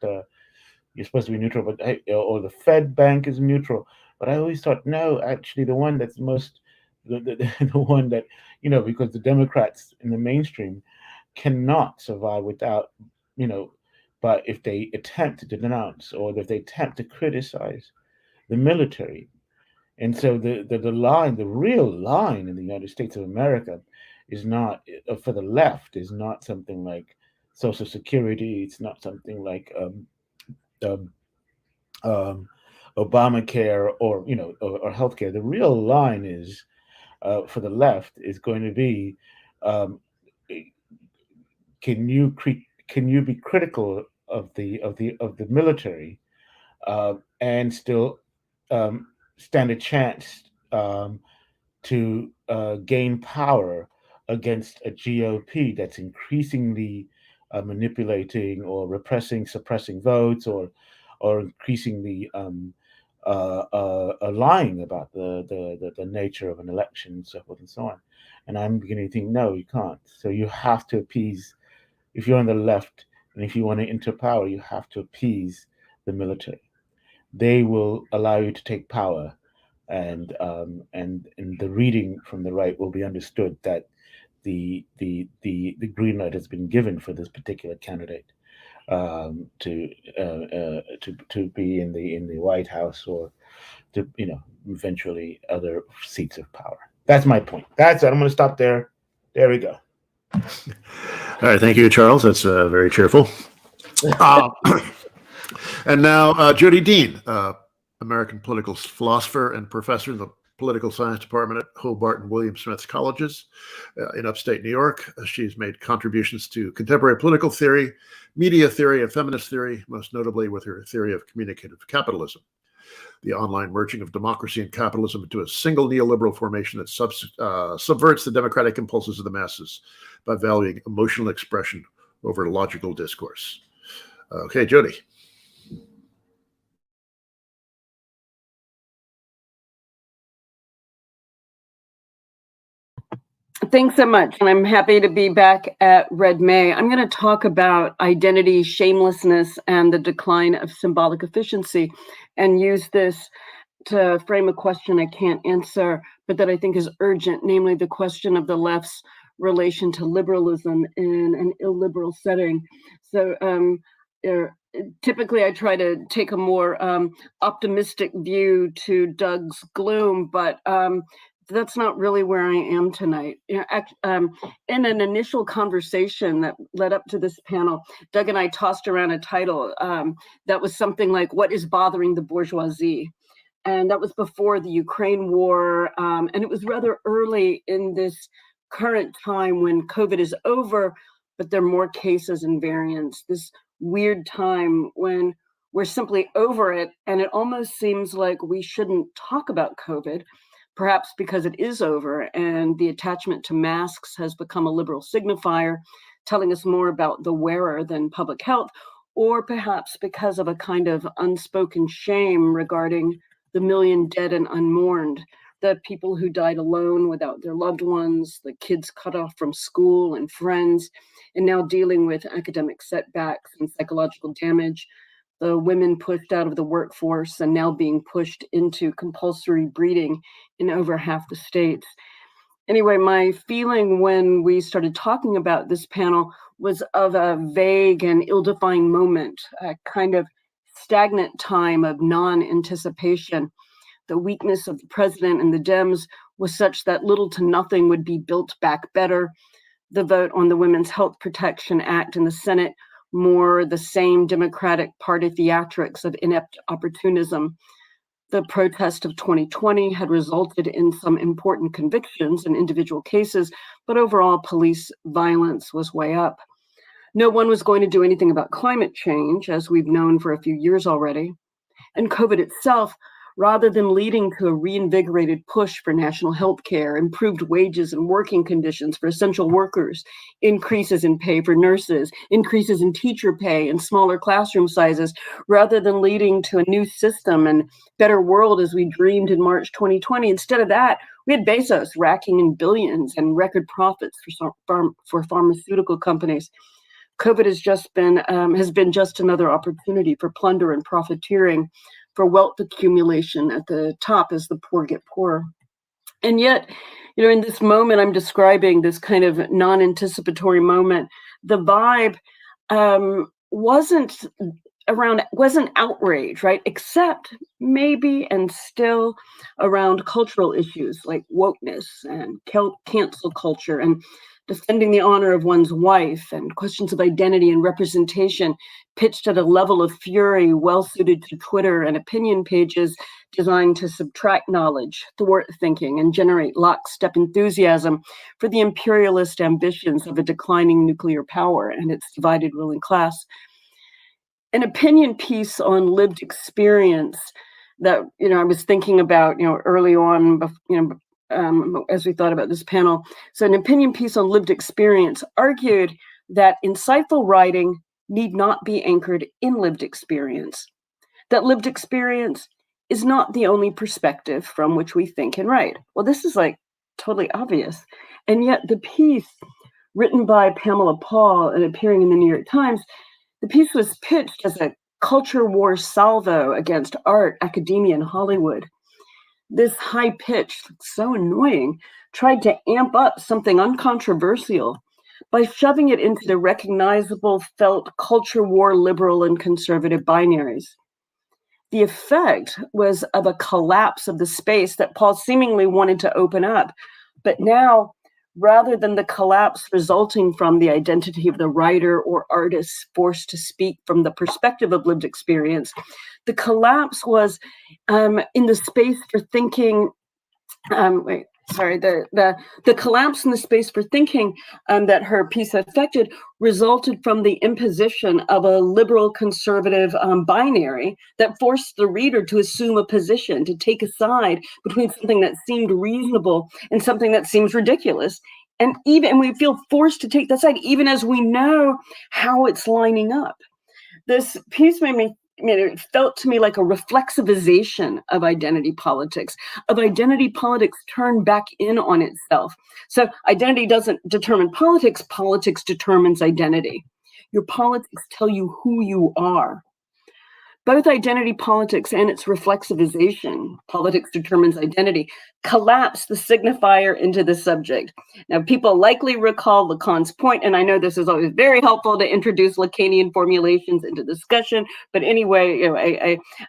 you're supposed to be neutral, but or the Fed bank is neutral. But I always thought, no, actually, the one that's most, the one that, because the Democrats in the mainstream cannot survive without, but if they attempt to denounce, or if they attempt to criticize the military. And so the real line in the United States of America is not, for the left, is not something like Social Security. It's not something like Obamacare, or healthcare. The real line is, for the left, is going to be, can you be critical of the military, and still stand a chance to gain power against a GOP that's increasingly manipulating or suppressing votes, or increasingly lying about the nature of an election, and so forth and so on. And I'm beginning to think, no, you can't. So you have to appease, if you're on the left, and if you want to enter power, you have to appease the military. They will allow you to take power, and the reading from the right will be understood that the green light has been given for this particular candidate to be in the White House, or to eventually other seats of power. That's my point. That's it. I'm going to stop there. There we go. All right, thank you, Charles. That's very cheerful. And now, Judy Dean, American political philosopher and professor in the political science department at Hobart and William Smith Colleges in upstate New York. She's made contributions to contemporary political theory, media theory, and feminist theory, most notably with her theory of communicative capitalism, the online merging of democracy and capitalism into a single neoliberal formation that subverts the democratic impulses of the masses by valuing emotional expression over logical discourse. Okay, Jodi. Thanks so much. And I'm happy to be back at Red May. I'm going to talk about identity, shamelessness, and the decline of symbolic efficiency, and use this to frame a question I can't answer, but that I think is urgent, namely the question of the left's relation to liberalism in an illiberal setting. So typically I try to take a more optimistic view to Doug's gloom, but that's not really where I am tonight. In an initial conversation that led up to this panel, Doug and I tossed around a title that was something like, "What is bothering the bourgeoisie?" And that was before the Ukraine war. And it was rather early in this current time when COVID is over, but there are more cases and variants. This weird time when we're simply over it. And it almost seems like we shouldn't talk about COVID, perhaps because it is over and the attachment to masks has become a liberal signifier, telling us more about the wearer than public health, or perhaps because of a kind of unspoken shame regarding the million dead and unmourned, the people who died alone without their loved ones, the kids cut off from school and friends, and now dealing with academic setbacks and psychological damage, the women pushed out of the workforce and now being pushed into compulsory breeding in over half the states. Anyway, my feeling when we started talking about this panel was of a vague and ill-defined moment, a kind of stagnant time of non-anticipation. The weakness of the president and the Dems was such that little to nothing would be built back better. The vote on the Women's Health Protection Act in the Senate, more the same Democratic Party theatrics of inept opportunism. The protest of 2020 had resulted in some important convictions in individual cases, but overall police violence was way up. No one was going to do anything about climate change, as we've known for a few years already. And COVID itself, rather than leading to a reinvigorated push for national health care, improved wages and working conditions for essential workers, increases in pay for nurses, increases in teacher pay and smaller classroom sizes, rather than leading to a new system and better world as we dreamed in March 2020. Instead of that, we had Bezos racking in billions and record profits for pharmaceutical companies. COVID has been just another opportunity for plunder and profiteering, for wealth accumulation at the top as the poor get poorer. And yet, in this moment I'm describing, this kind of non-anticipatory moment, the vibe wasn't outrage, right? Except maybe and still around cultural issues like wokeness and cancel culture and defending the honor of one's wife and questions of identity and representation pitched at a level of fury well-suited to Twitter and opinion pages designed to subtract knowledge, thwart thinking, and generate lockstep enthusiasm for the imperialist ambitions of a declining nuclear power and its divided ruling class. An opinion piece on lived experience that, I was thinking about, early on, as we thought about this panel. So an opinion piece on lived experience argued that insightful writing need not be anchored in lived experience, that lived experience is not the only perspective from which we think and write. Well, this is like totally obvious. And yet the piece written by Pamela Paul and appearing in the New York Times, the piece was pitched as a culture war salvo against art, academia, and Hollywood. This high pitch, so annoying, tried to amp up something uncontroversial by shoving it into the recognizable felt culture war liberal and conservative binaries. The effect was of a collapse of the space that Paul seemingly wanted to open up. But now, rather than the collapse resulting from the identity of the writer or artist forced to speak from the perspective of lived experience, the collapse was in the space for thinking. The collapse in the space for thinking that her piece affected resulted from the imposition of a liberal conservative binary that forced the reader to assume a position, to take a side between something that seemed reasonable and something that seems ridiculous. And we feel forced to take that side, even as we know how it's lining up. This piece it felt to me like a reflexivization of identity politics turned back in on itself. So identity doesn't determine politics, politics determines identity. Your politics tell you who you are. Both identity politics and its reflexivization, politics determines identity, collapse the signifier into the subject. Now, people likely recall Lacan's point, and I know this is always very helpful to introduce Lacanian formulations into discussion, but anyway,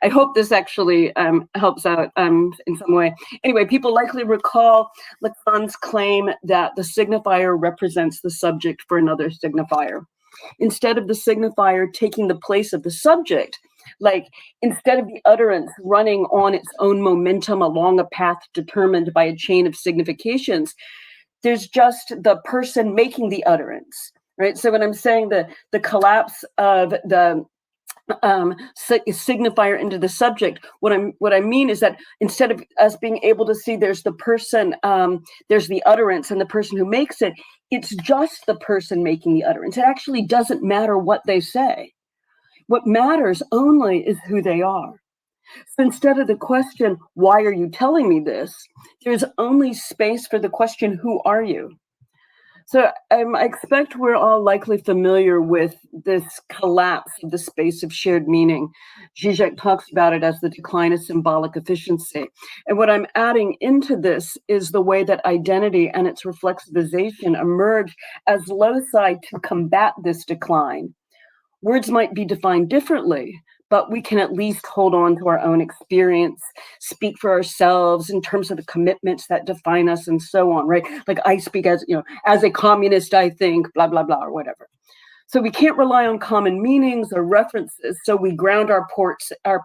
I hope this actually helps out in some way. Anyway, people likely recall Lacan's claim that the signifier represents the subject for another signifier. Instead of the signifier taking the place of the subject, like instead of the utterance running on its own momentum along a path determined by a chain of significations, there's just the person making the utterance, right? So when I'm saying the collapse of the signifier into the subject, what I mean is that instead of us being able to see there's the person, there's the utterance and the person who makes it, it's just the person making the utterance. It actually doesn't matter what they say. What matters only is who they are. So instead of the question, why are you telling me this? There's only space for the question, who are you? So I expect we're all likely familiar with this collapse of the space of shared meaning. Zizek talks about it as the decline of symbolic efficiency. And what I'm adding into this is the way that identity and its reflexivization emerge as loci to combat this decline. Words might be defined differently, but we can at least hold on to our own experience, speak for ourselves in terms of the commitments that define us and so on, right? Like I speak as, as a communist, I think, blah, blah, blah, or whatever. So we can't rely on common meanings or references. So we ground our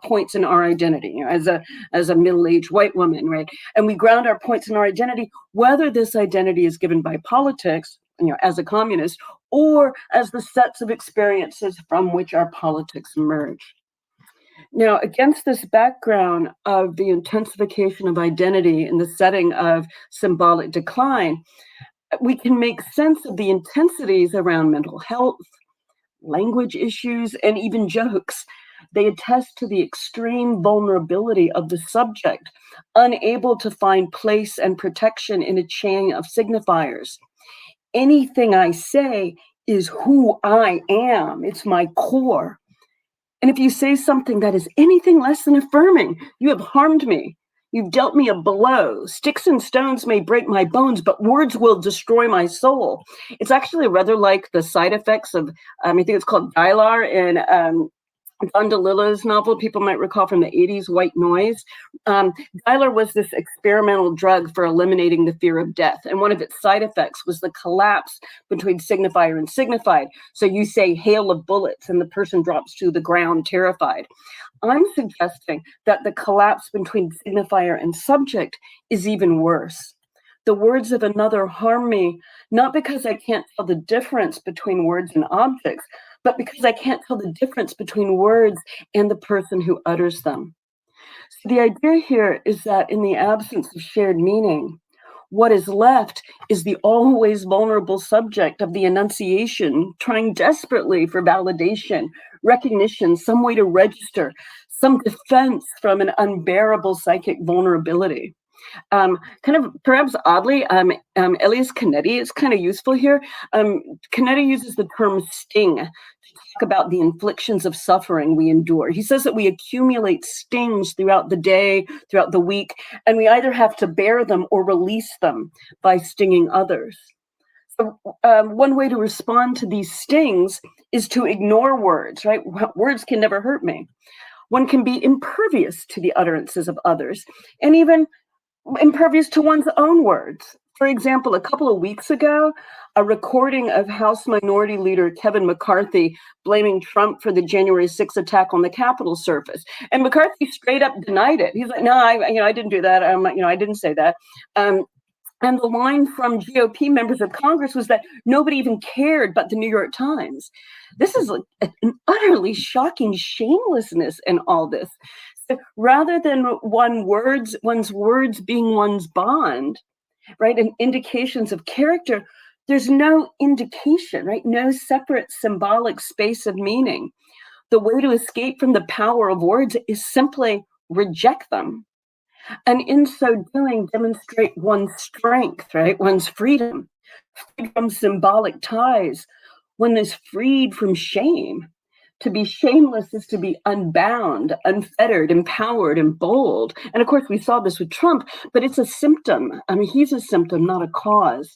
points in our identity, as a middle-aged white woman, right? And we ground our points in our identity, whether this identity is given by politics, as a communist, or as the sets of experiences from which our politics emerge. Now, against this background of the intensification of identity in the setting of symbolic decline, we can make sense of the intensities around mental health, language issues, and even jokes. They attest to the extreme vulnerability of the subject, unable to find place and protection in a chain of signifiers. Anything I say is who I am. It's my core. And if you say something that is anything less than affirming, you have harmed me. You've dealt me a blow. Sticks and stones may break my bones, but words will destroy my soul. It's actually rather like the side effects of, I think it's called Dylar in Don DeLillo's novel, people might recall from the 80s, White Noise. Dylar was this experimental drug for eliminating the fear of death. And one of its side effects was the collapse between signifier and signified. So you say hail of bullets and the person drops to the ground terrified. I'm suggesting that the collapse between signifier and subject is even worse. The words of another harm me, not because I can't tell the difference between words and objects, but because I can't tell the difference between words and the person who utters them. So the idea here is that in the absence of shared meaning, what is left is the always vulnerable subject of the enunciation, trying desperately for validation, recognition, some way to register, some defense from an unbearable psychic vulnerability. Kind of perhaps oddly, Elias Canetti is kind of useful here. Canetti uses the term sting to talk about the inflictions of suffering we endure. He says that we accumulate stings throughout the day, throughout the week, and we either have to bear them or release them by stinging others. So one way to respond to these stings is to ignore words, right? Words can never hurt me. One can be impervious to the utterances of others, and even impervious to one's own words. For example, a couple of weeks ago, a recording of House Minority Leader Kevin McCarthy blaming Trump for the January 6th attack on the Capitol surface. And McCarthy straight up denied it. He's like, no, I didn't do that. I didn't say that. And the line from GOP members of Congress was that nobody even cared but the New York Times. This is like an utterly shocking shamelessness in all this. So rather than one's words being one's bond, right, and indications of character, there's no indication, right? No separate symbolic space of meaning. The way to escape from the power of words is simply reject them. And in so doing, demonstrate one's strength, right? One's freedom, freed from symbolic ties. One is freed from shame To be shameless is to be unbound, unfettered, empowered, and bold. And of course, we saw this with Trump, but it's a symptom. I mean, he's a symptom, not a cause.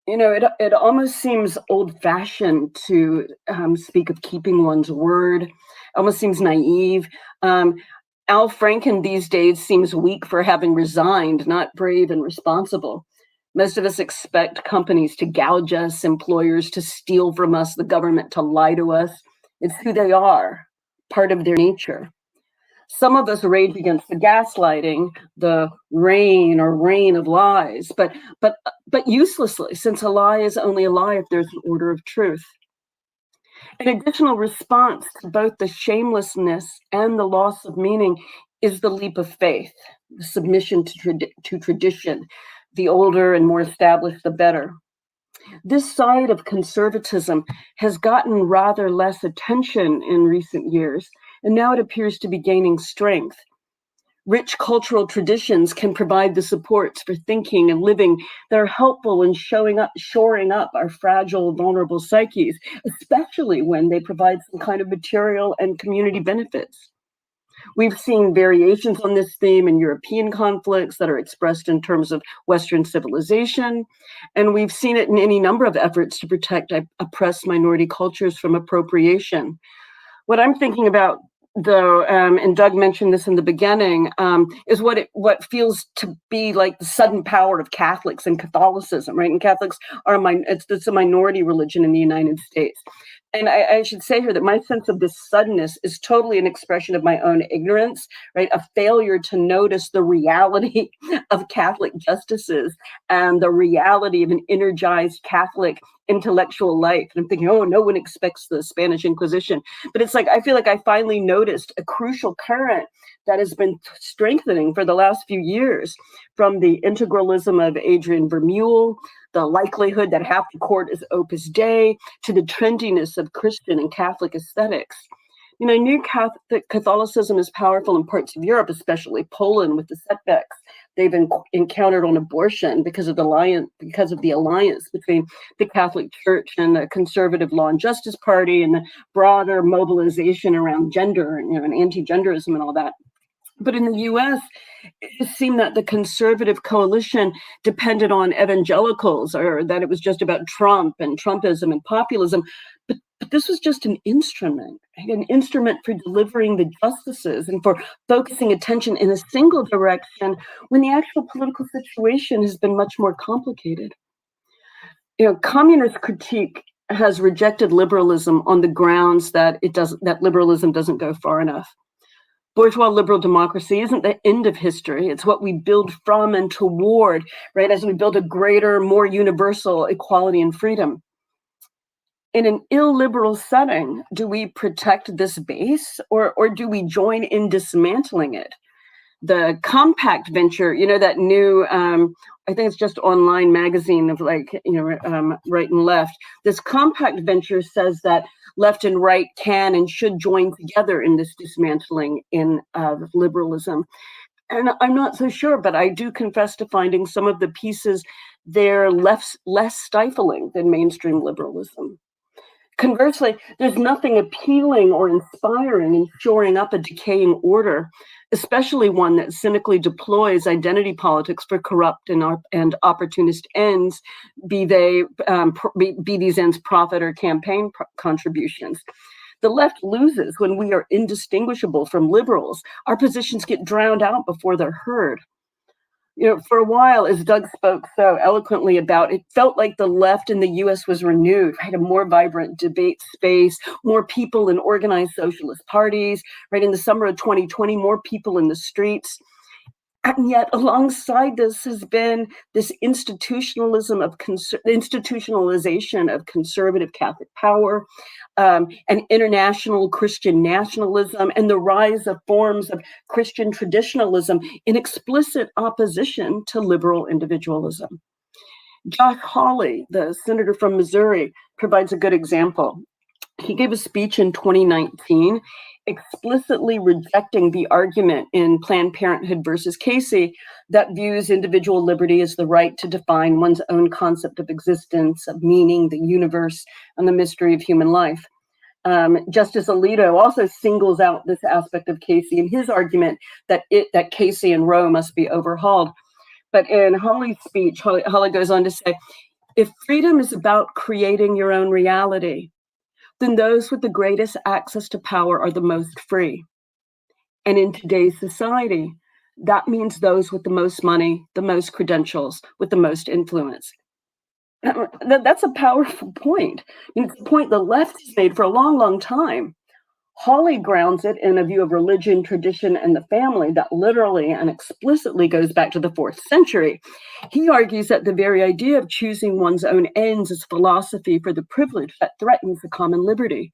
You know, it almost seems old-fashioned to speak of keeping one's word. It almost seems naive. Al Franken these days seems weak for having resigned, not brave and responsible. Most of us expect companies to gouge us, employers to steal from us, the government to lie to us. It's who they are, part of their nature. Some of us rage against the gaslighting, the rain of lies, but uselessly, since a lie is only a lie if there's an order of truth. An additional response to both the shamelessness and the loss of meaning is the leap of faith, the submission to tradition. The older and more established, the better. This side of conservatism has gotten rather less attention in recent years, and now it appears to be gaining strength. Rich cultural traditions can provide the supports for thinking and living that are helpful in shoring up our fragile, vulnerable psyches, especially when they provide some kind of material and community benefits. We've seen variations on this theme in European conflicts that are expressed in terms of Western civilization, and we've seen it in any number of efforts to protect oppressed minority cultures from appropriation. What I'm thinking about, though, and Doug mentioned this in the beginning, is what feels to be like the sudden power of Catholics and Catholicism, right? And Catholics are it's a minority religion in the United States. And I should say here that my sense of this suddenness is totally an expression of my own ignorance, right? A failure to notice the reality of Catholic justices and the reality of an energized Catholic intellectual life. And I'm thinking, oh, no one expects the Spanish Inquisition. But it's like, I feel like I finally noticed a crucial current that has been strengthening for the last few years, from the integralism of Adrian Vermeule, the likelihood that half the court is Opus Dei, to the trendiness of Christian and Catholic aesthetics. You know, New Catholicism is powerful in parts of Europe, especially Poland, with the setbacks they've encountered on abortion because of the alliance between the Catholic Church and the Conservative Law and Justice Party, and the broader mobilization around gender, and anti-genderism and all that. But in the US, it seemed that the conservative coalition depended on evangelicals, or that it was just about Trump and Trumpism and populism. But this was just an instrument for delivering the justices and for focusing attention in a single direction when the actual political situation has been much more complicated. You know, communist critique has rejected liberalism on the grounds that liberalism doesn't go far enough. Bourgeois liberal democracy isn't the end of history. It's what we build from and toward, right, as we build a greater, more universal equality and freedom. In an illiberal setting, do we protect this base, or do we join in dismantling it? The Compact venture, that new, I think it's just online magazine of right and left. This Compact venture says that left and right can and should join together in this dismantling of liberalism. And I'm not so sure, but I do confess to finding some of the pieces there less stifling than mainstream liberalism. Conversely, there's nothing appealing or inspiring in shoring up a decaying order, especially one that cynically deploys identity politics for corrupt and opportunist ends, be these ends profit or campaign contributions. The left loses when we are indistinguishable from liberals. Our positions get drowned out before they're heard. For a while, as Doug spoke so eloquently about, it felt like the left in the US was renewed, right? A more vibrant debate space, more people in organized socialist parties, right? In the summer of 2020, more people in the streets. And yet alongside this has been this institutionalization of conservative Catholic power, and international Christian nationalism, and the rise of forms of Christian traditionalism in explicit opposition to liberal individualism. Josh Hawley, the senator from Missouri, provides a good example. He gave a speech in 2019 explicitly rejecting the argument in Planned Parenthood versus Casey that views individual liberty as the right to define one's own concept of existence, of meaning, the universe, and the mystery of human life. Justice Alito also singles out this aspect of Casey in his argument that Casey and Roe must be overhauled. But in Holly's speech, Holly goes on to say, if freedom is about creating your own reality, then those with the greatest access to power are the most free. And in today's society, that means those with the most money, the most credentials, with the most influence. That's a powerful point. It's a point the left has made for a long, long time. Holly grounds it in a view of religion, tradition, and the family that literally and explicitly goes back to the 4th century. He argues that the very idea of choosing one's own ends is philosophy for the privileged that threatens the common liberty.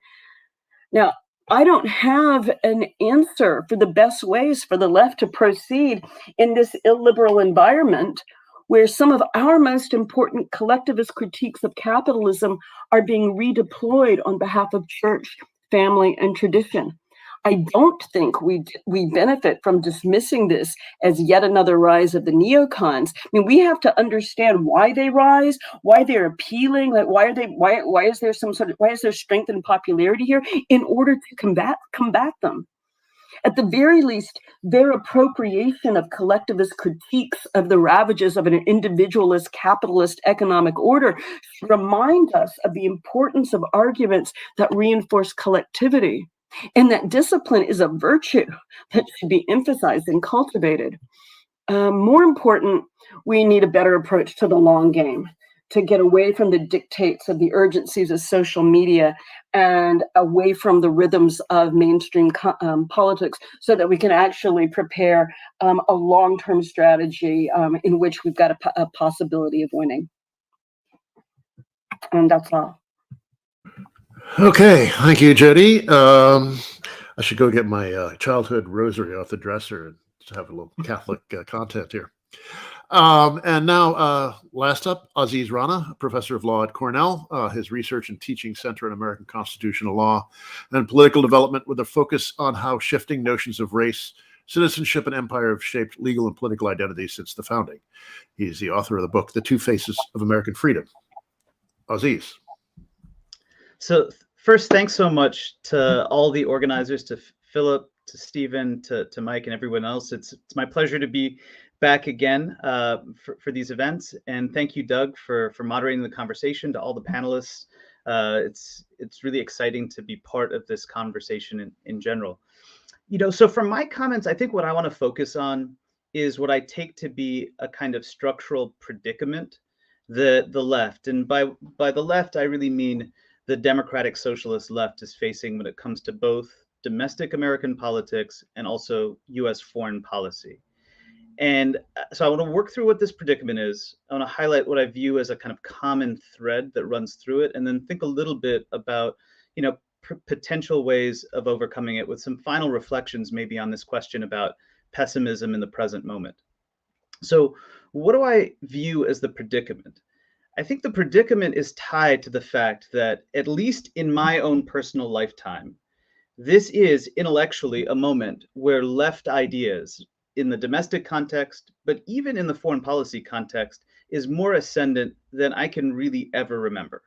Now, I don't have an answer for the best ways for the left to proceed in this illiberal environment where some of our most important collectivist critiques of capitalism are being redeployed on behalf of church, family, and tradition. I don't think we benefit from dismissing this as yet another rise of the neocons. I mean, we have to understand why they rise, why they're appealing, like why is there strength and popularity here in order to combat them. At the very least, their appropriation of collectivist critiques of the ravages of an individualist capitalist economic order remind us of the importance of arguments that reinforce collectivity, and that discipline is a virtue that should be emphasized and cultivated. More important, we need a better approach to the long game, to get away from the dictates of the urgencies of social media and away from the rhythms of mainstream politics so that we can actually prepare a long-term strategy in which we've got a possibility of winning. And that's all. Okay, thank you, Jodi. I should go get my childhood rosary off the dresser and have a little Catholic content here. And now, last up, Aziz Rana, professor of law at Cornell. His research and teaching center in American constitutional law and political development with a focus on how shifting notions of race, citizenship, and empire have shaped legal and political identities since the founding. He's the author of the book, The Two Faces of American Freedom. Aziz. So first, thanks so much to all the organizers, to Philip, to Stephen, to Mike, and everyone else. It's my pleasure to be back again for these events, and thank you, Doug, for moderating the conversation. To all the panelists, it's really exciting to be part of this conversation in general. So from my comments, I think what I want to focus on is what I take to be a kind of structural predicament the left, and by the left I really mean the democratic socialist left is facing when it comes to both domestic American politics and also U.S. foreign policy. And so I want to work through what this predicament is. I want to highlight what I view as a kind of common thread that runs through it, and then think a little bit about, potential ways of overcoming it with some final reflections maybe on this question about pessimism in the present moment. So what do I view as the predicament? I think the predicament is tied to the fact that, at least in my own personal lifetime, this is intellectually a moment where left ideas in the domestic context, but even in the foreign policy context, is more ascendant than I can really ever remember.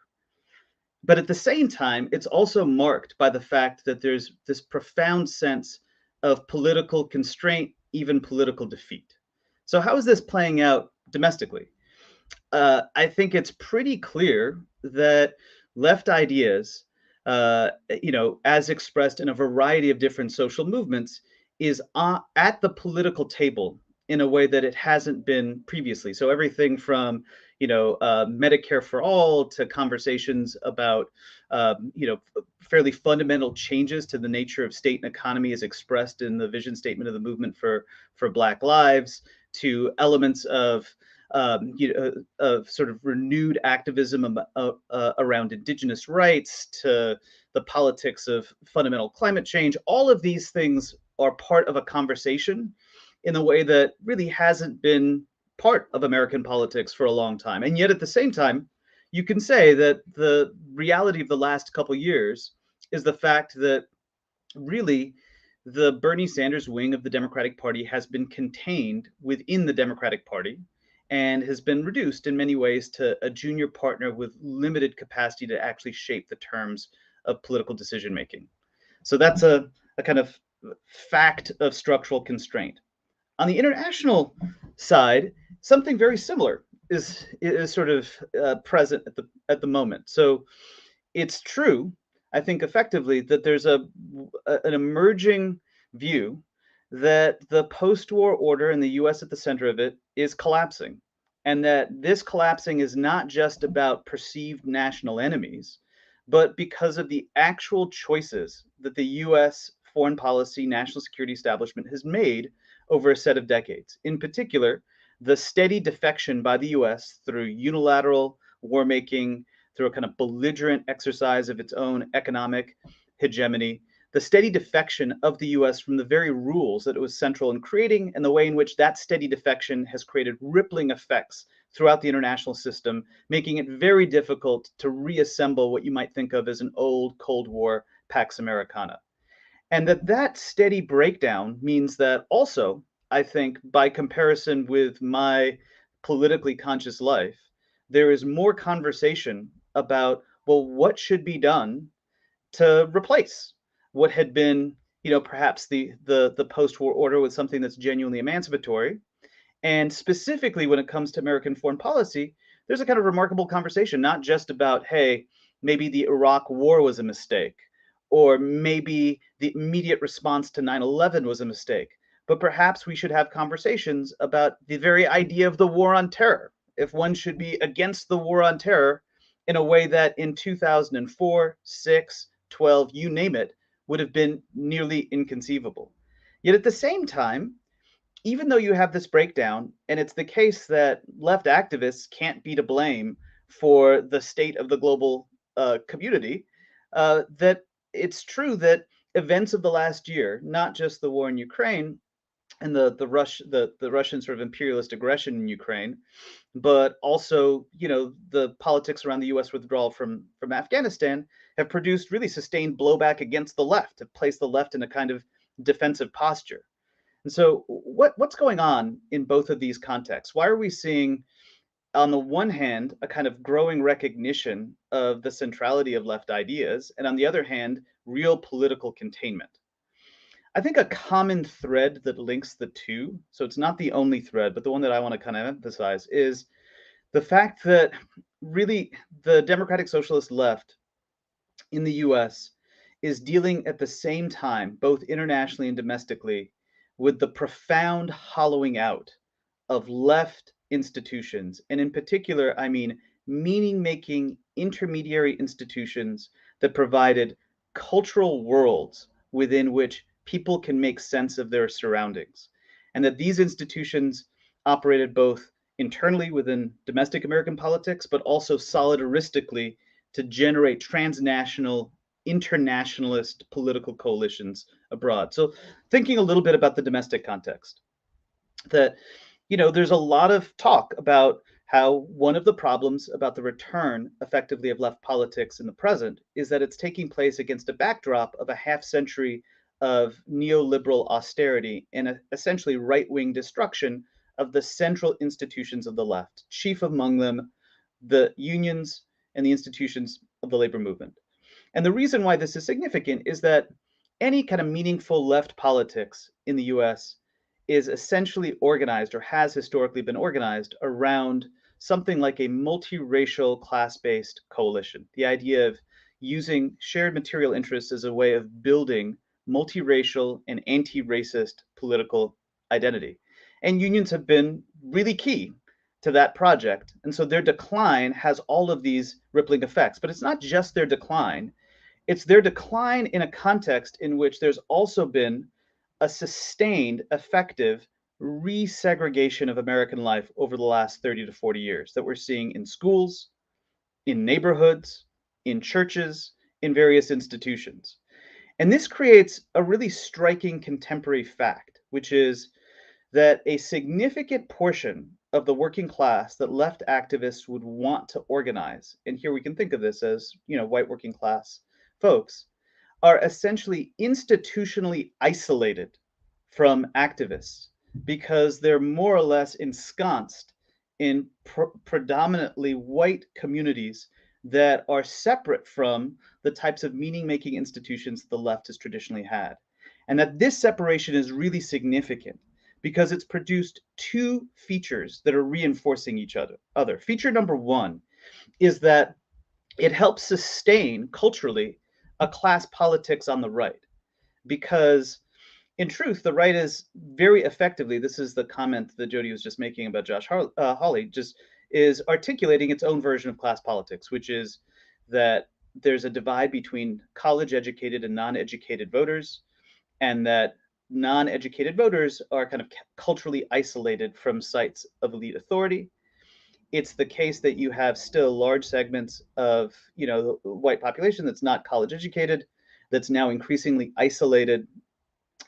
But at the same time, it's also marked by the fact that there's this profound sense of political constraint, even political defeat. So how is this playing out domestically? I think it's pretty clear that left ideas, as expressed in a variety of different social movements, is at the political table in a way that it hasn't been previously. So everything from, Medicare for all to conversations about, fairly fundamental changes to the nature of state and economy as expressed in the vision statement of the movement for Black Lives, to elements of sort of renewed activism around indigenous rights, to the politics of fundamental climate change. All of these things are part of a conversation in a way that really hasn't been part of American politics for a long time. And yet at the same time, you can say that the reality of the last couple of years is the fact that really the Bernie Sanders wing of the Democratic Party has been contained within the Democratic Party and has been reduced in many ways to a junior partner with limited capacity to actually shape the terms of political decision making. So that's a kind of fact of structural constraint. On the international side, something very similar is sort of present at the moment. So it's true, I think, effectively, that there's an emerging view that the post-war order and the U.S. at the center of it is collapsing, and that this collapsing is not just about perceived national enemies, but because of the actual choices that the U.S. foreign policy, national security establishment has made over a set of decades. In particular, the steady defection by the U.S. through unilateral war making, through a kind of belligerent exercise of its own economic hegemony, the steady defection of the US from the very rules that it was central in creating, and the way in which that steady defection has created rippling effects throughout the international system, making it very difficult to reassemble what you might think of as an old Cold War Pax Americana. And that steady breakdown means that also, I think, by comparison with my politically conscious life, there is more conversation about, well, what should be done to replace what had been, perhaps the post-war order with something that's genuinely emancipatory. And specifically when it comes to American foreign policy, there's a kind of remarkable conversation, not just about, hey, maybe the Iraq war was a mistake, or maybe the immediate response to 9/11 was a mistake, but perhaps we should have conversations about the very idea of the war on terror, if one should be against the war on terror in a way that in 2004, 6, 12, you name it, would have been nearly inconceivable. Yet at the same time, even though you have this breakdown, and it's the case that left activists can't be to blame for the state of the global community, that it's true that events of the last year, not just the war in Ukraine and the Russian sort of imperialist aggression in Ukraine, but also, the politics around the U.S. withdrawal from Afghanistan have produced really sustained blowback against the left, have placed the left in a kind of defensive posture. And so what's going on in both of these contexts? Why are we seeing, on the one hand, a kind of growing recognition of the centrality of left ideas, and on the other hand, real political containment? I think a common thread that links the two, so it's not the only thread, but the one that I want to kind of emphasize, is the fact that really the democratic socialist left in the US is dealing at the same time, both internationally and domestically, with the profound hollowing out of left institutions. And in particular, I mean meaning-making intermediary institutions that provided cultural worlds within which people can make sense of their surroundings. And that these institutions operated both internally within domestic American politics, but also solidaristically to generate transnational, internationalist political coalitions abroad. So thinking a little bit about the domestic context, that, there's a lot of talk about how one of the problems about the return effectively of left politics in the present is that it's taking place against a backdrop of a half century of neoliberal austerity and essentially right-wing destruction of the central institutions of the left, chief among them the unions and the institutions of the labor movement. And the reason why this is significant is that any kind of meaningful left politics in the US is essentially organized, or has historically been organized, around something like a multiracial class-based coalition. The idea of using shared material interests as a way of building multiracial and anti-racist political identity. And unions have been really key to that project. And so their decline has all of these rippling effects. But it's not just their decline. It's their decline in a context in which there's also been a sustained, effective resegregation of American life over the last 30 to 40 years that we're seeing in schools, in neighborhoods, in churches, in various institutions. And this creates a really striking contemporary fact, which is that a significant portion of the working class that left activists would want to organize, and here we can think of this as, white working class folks, are essentially institutionally isolated from activists because they're more or less ensconced in predominantly white communities that are separate from the types of meaning-making institutions the left has traditionally had. And that this separation is really significant because it's produced two features that are reinforcing each other. Feature number one is that it helps sustain culturally a class politics on the right, because in truth, the right is very effectively, this is the comment that Jodi was just making about Josh Hawley, just is articulating its own version of class politics, which is that there's a divide between college-educated and non-educated voters, and that non-educated voters are kind of culturally isolated from sites of elite authority. It's the case that you have still large segments of, the white population that's not college educated, that's now increasingly isolated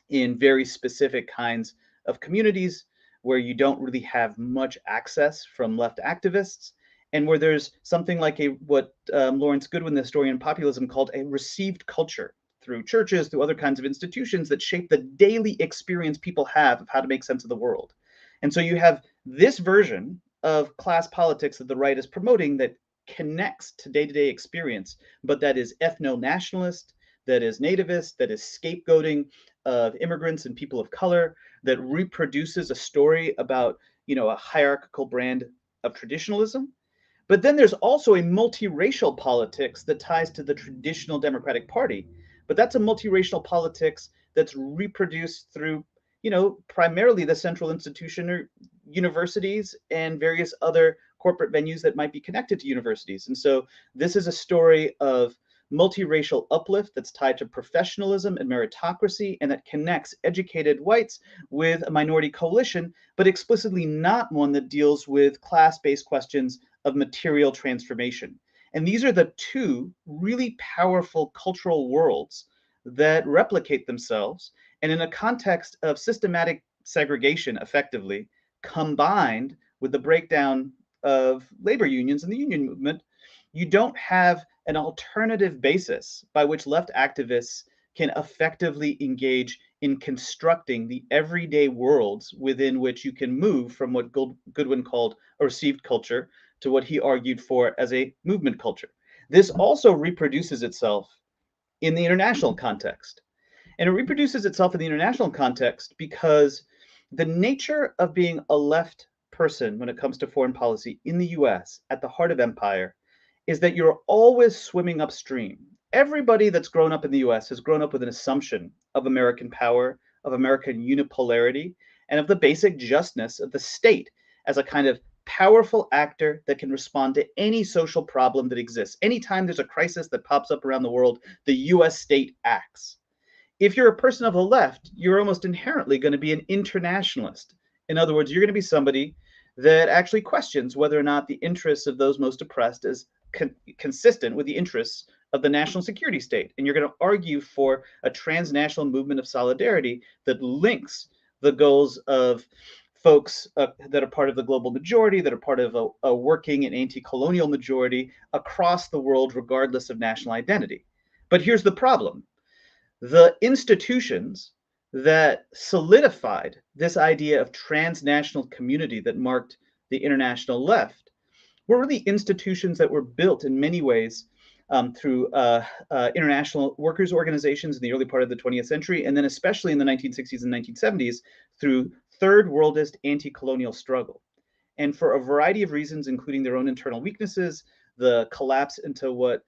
in very specific kinds of communities where you don't really have much access from left activists, and where there's something like what Lawrence Goodwin, the historian of populism, called a received culture through churches, through other kinds of institutions that shape the daily experience people have of how to make sense of the world. And so you have this version of class politics that the right is promoting that connects to day-to-day experience, but that is ethno-nationalist, that is nativist, that is scapegoating of immigrants and people of color, that reproduces a story about, a hierarchical brand of traditionalism. But then there's also a multiracial politics that ties to the traditional Democratic Party. But that's a multiracial politics that's reproduced through, primarily the central institution or universities and various other corporate venues that might be connected to universities. And so this is a story of multiracial uplift that's tied to professionalism and meritocracy, and that connects educated whites with a minority coalition, but explicitly not one that deals with class-based questions of material transformation. And these are the two really powerful cultural worlds that replicate themselves, and in a context of systematic segregation, effectively, combined with the breakdown of labor unions and the union movement, you don't have an alternative basis by which left activists can effectively engage in constructing the everyday worlds within which you can move from what Goodwin called a received culture to what he argued for as a movement culture. This also reproduces itself in the international context. And it reproduces itself in the international context because the nature of being a left person when it comes to foreign policy in the US at the heart of empire is that you're always swimming upstream. Everybody that's grown up in the US has grown up with an assumption of American power, of American unipolarity, and of the basic justness of the state as a kind of powerful actor that can respond to any social problem that exists. Anytime there's a crisis that pops up around the world, the US state acts. If you're a person of the left, you're almost inherently going to be an internationalist. In other words, you're going to be somebody that actually questions whether or not the interests of those most oppressed is consistent with the interests of the national security state. And you're going to argue for a transnational movement of solidarity that links the goals of folks that are part of the global majority, that are part of a working and anti-colonial majority across the world, regardless of national identity. But here's the problem. The institutions that solidified this idea of transnational community that marked the international left were really institutions that were built in many ways through international workers' organizations in the early part of the 20th century, and then especially in the 1960s and 1970s through third worldist anti-colonial struggle. And for a variety of reasons, including their own internal weaknesses, the collapse into what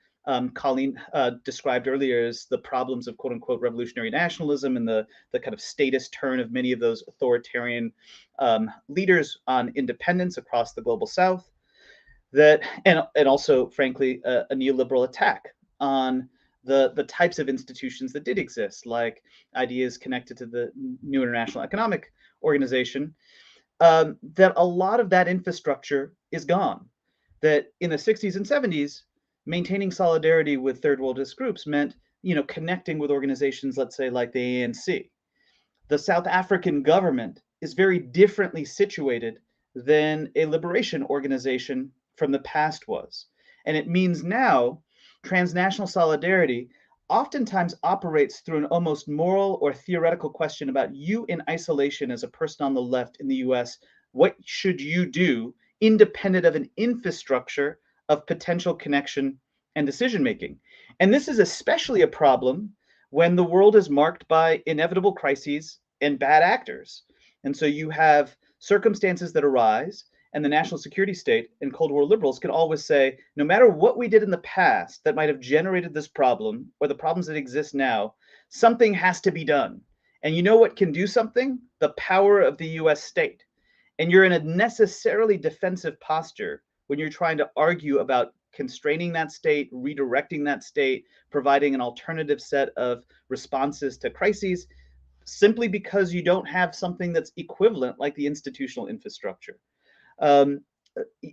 Colleen described earlier as the problems of quote unquote revolutionary nationalism and the kind of statist turn of many of those authoritarian leaders on independence across the global South, that and also frankly a neoliberal attack on the types of institutions that did exist, like ideas connected to the new International Economic Organization, that a lot of that infrastructure is gone. That in the 60s and 70s, maintaining solidarity with third worldist groups meant, connecting with organizations, let's say, like the ANC. The South African government is very differently situated than a liberation organization from the past was. And it means now transnational solidarity oftentimes operates through an almost moral or theoretical question about you in isolation as a person on the left in the US. What should you do independent of an infrastructure of potential connection and decision making. And this is especially a problem when the world is marked by inevitable crises and bad actors. And so you have circumstances that arise, and the national security state and Cold War liberals can always say, no matter what we did in the past that might have generated this problem or the problems that exist now, something has to be done. And you know what can do something? The power of the US state. And you're in a necessarily defensive posture when you're trying to argue about constraining that state, redirecting that state, providing an alternative set of responses to crises, simply because you don't have something that's equivalent like the institutional infrastructure.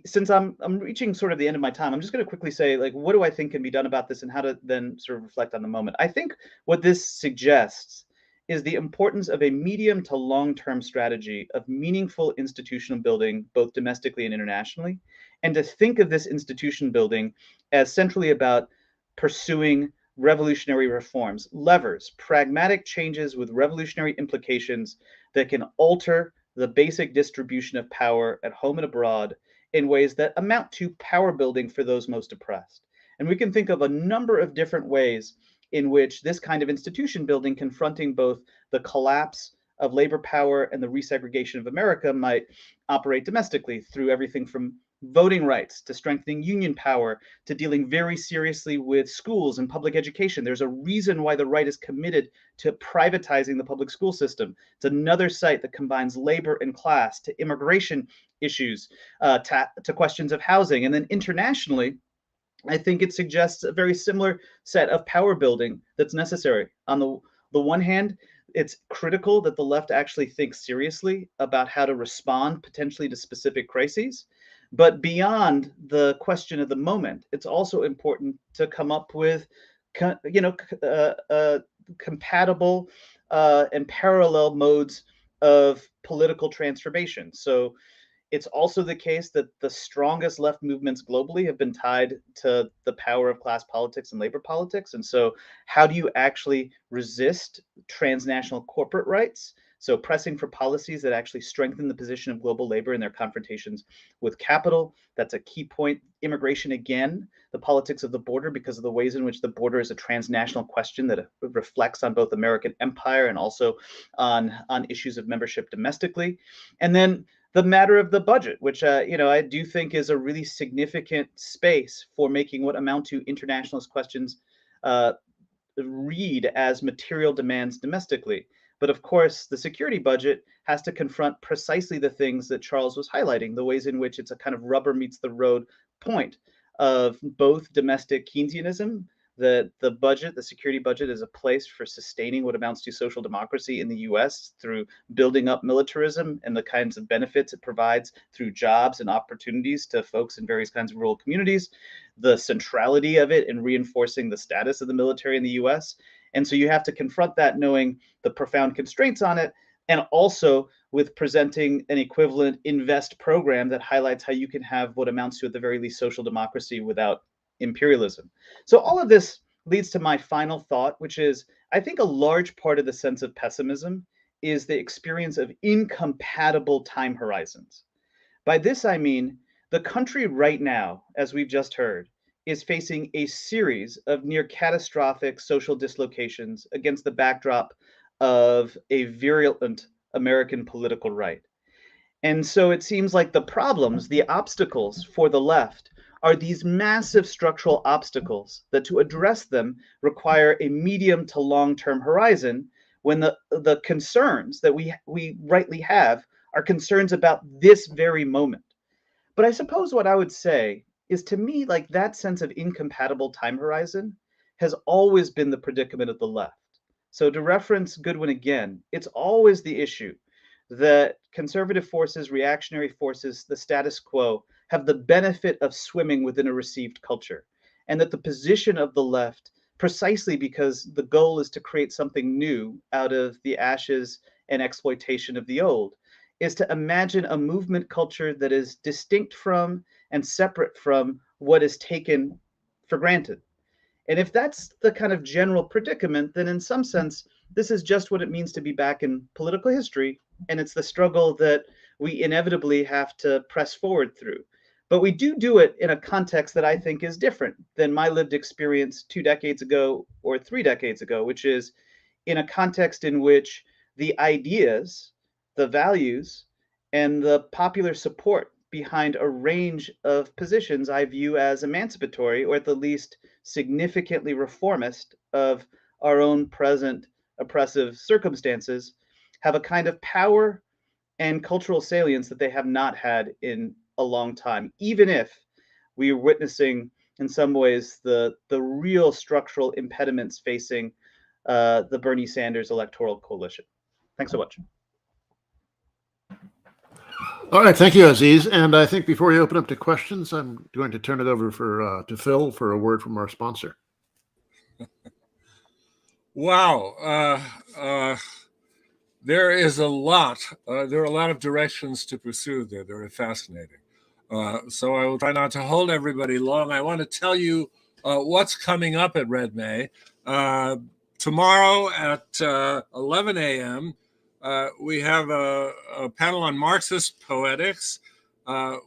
Since I'm reaching sort of the end of my time, I'm just going to quickly say, like, what do I think can be done about this and how to then sort of reflect on the moment. I think what this suggests is the importance of a medium to long-term strategy of meaningful institutional building, both domestically and internationally, and to think of this institution building as centrally about pursuing revolutionary reforms, levers, pragmatic changes with revolutionary implications that can alter the basic distribution of power at home and abroad in ways that amount to power building for those most oppressed. And we can think of a number of different ways in which this kind of institution building, confronting both the collapse of labor power and the resegregation of America, might operate domestically through everything from voting rights to strengthening union power to dealing very seriously with schools and public education. There's a reason why the right is committed to privatizing the public school system. It's another site that combines labor and class to immigration issues, to questions of housing. And then internationally, I think it suggests a very similar set of power building that's necessary. On the one hand, it's critical that the left actually thinks seriously about how to respond potentially to specific crises. But beyond the question of the moment, it's also important to come up with, compatible and parallel modes of political transformation. So it's also the case that the strongest left movements globally have been tied to the power of class politics and labor politics. And so how do you actually resist transnational corporate rights? So pressing for policies that actually strengthen the position of global labor in their confrontations with capital. That's a key point. Immigration, again, the politics of the border, because of the ways in which the border is a transnational question that reflects on both American empire and also on issues of membership domestically. And then the matter of the budget, which I do think is a really significant space for making what amount to internationalist questions read as material demands domestically. But of course, the security budget has to confront precisely the things that Charles was highlighting, the ways in which it's a kind of rubber meets the road point of both domestic Keynesianism, the budget, the security budget, is a place for sustaining what amounts to social democracy in the US through building up militarism and the kinds of benefits it provides through jobs and opportunities to folks in various kinds of rural communities, the centrality of it in reinforcing the status of the military in the US. And so you have to confront that knowing the profound constraints on it, and also with presenting an equivalent invest program that highlights how you can have what amounts to, at the very least, social democracy without imperialism. So all of this leads to my final thought, which is, I think a large part of the sense of pessimism is the experience of incompatible time horizons. By this, I mean, the country right now, as we've just heard, is facing a series of near catastrophic social dislocations against the backdrop of a virulent American political right. And so it seems like the problems, the obstacles for the left, are these massive structural obstacles that to address them require a medium to long-term horizon, when the concerns that we rightly have are concerns about this very moment. But I suppose what I would say is, to me, like, that sense of incompatible time horizon has always been the predicament of the left. So to reference Goodwin again, it's always the issue that conservative forces, reactionary forces, the status quo have the benefit of swimming within a received culture, and that the position of the left, precisely because the goal is to create something new out of the ashes and exploitation of the old, is to imagine a movement culture that is distinct from and separate from what is taken for granted. And if that's the kind of general predicament, then in some sense, this is just what it means to be back in political history. And it's the struggle that we inevitably have to press forward through. But we do it in a context that I think is different than my lived experience 2 decades ago or 3 decades ago, which is in a context in which the ideas, the values, and the popular support behind a range of positions I view as emancipatory, or at the least significantly reformist of our own present oppressive circumstances, have a kind of power and cultural salience that they have not had in a long time, even if we are witnessing in some ways the real structural impediments facing the Bernie Sanders electoral coalition. Thanks so much. All right, thank you, Aziz. And I think before you open up to questions, I'm going to turn it over to Phil for a word from our sponsor. Wow. There is a lot. There are a lot of directions to pursue there. They're fascinating. So I will try not to hold everybody long. I want to tell you what's coming up at Red May. Tomorrow at 11 a.m., we have a panel on Marxist poetics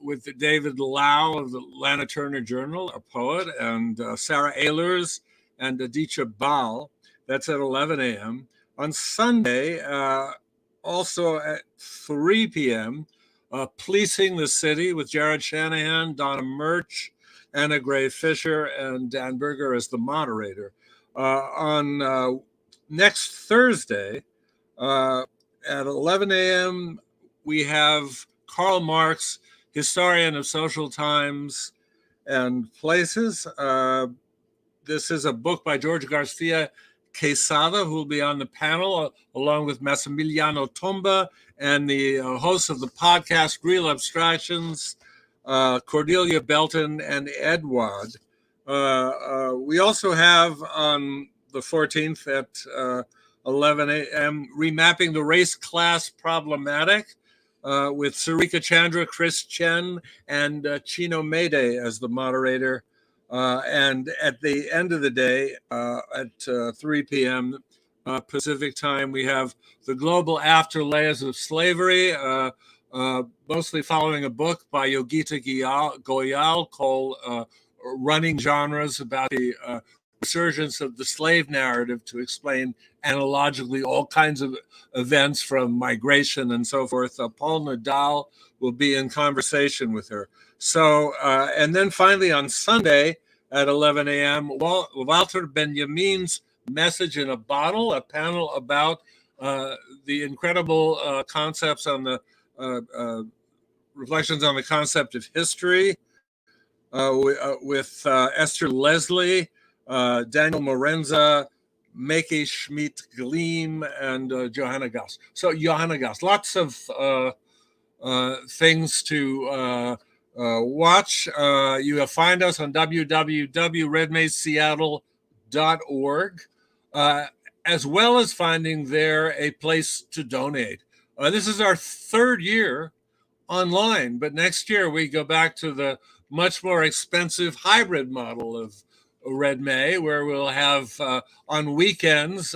with David Lau of the Lana Turner Journal, a poet, and Sarah Ehlers and Aditya Bal. That's at 11 a.m. On Sunday, also at 3 p.m., Policing the City with Jared Shanahan, Donna Murch, Anna Gray Fisher, and Dan Berger as the moderator. On next Thursday, at 11 a.m., we have Karl Marx, historian of social times and places. This is a book by George Garcia Quesada, who will be on the panel, along with Massimiliano Tomba and the hosts of the podcast Real Abstractions, Cordelia Belton and Edward. We also have on the 14th at 11 a.m. Remapping the Race Class Problematic with Sarika Chandra, Chris Chen, and Chino Mayday as the moderator. And at the end of the day, at 3 p.m. Pacific time, we have The Global After Layers of Slavery, mostly following a book by Yogita Goyal called Running Genres, about the resurgence of the slave narrative to explain analogically all kinds of events from migration and so forth. Paul Nadal will be in conversation with her. So, and then finally on Sunday at 11 a.m., Walter Benjamin's Message in a Bottle, a panel about the incredible concepts on the reflections on the concept of history with Esther Leslie, Daniel Morenza, Meke Schmidt-Gleam, and Johanna Gauss. So Johanna Gauss, lots of things to watch. You will find us on www.redmayseattle.org, as well as finding there a place to donate. This is our third year online, but next year we go back to the much more expensive hybrid model of Red May, where we'll have on weekends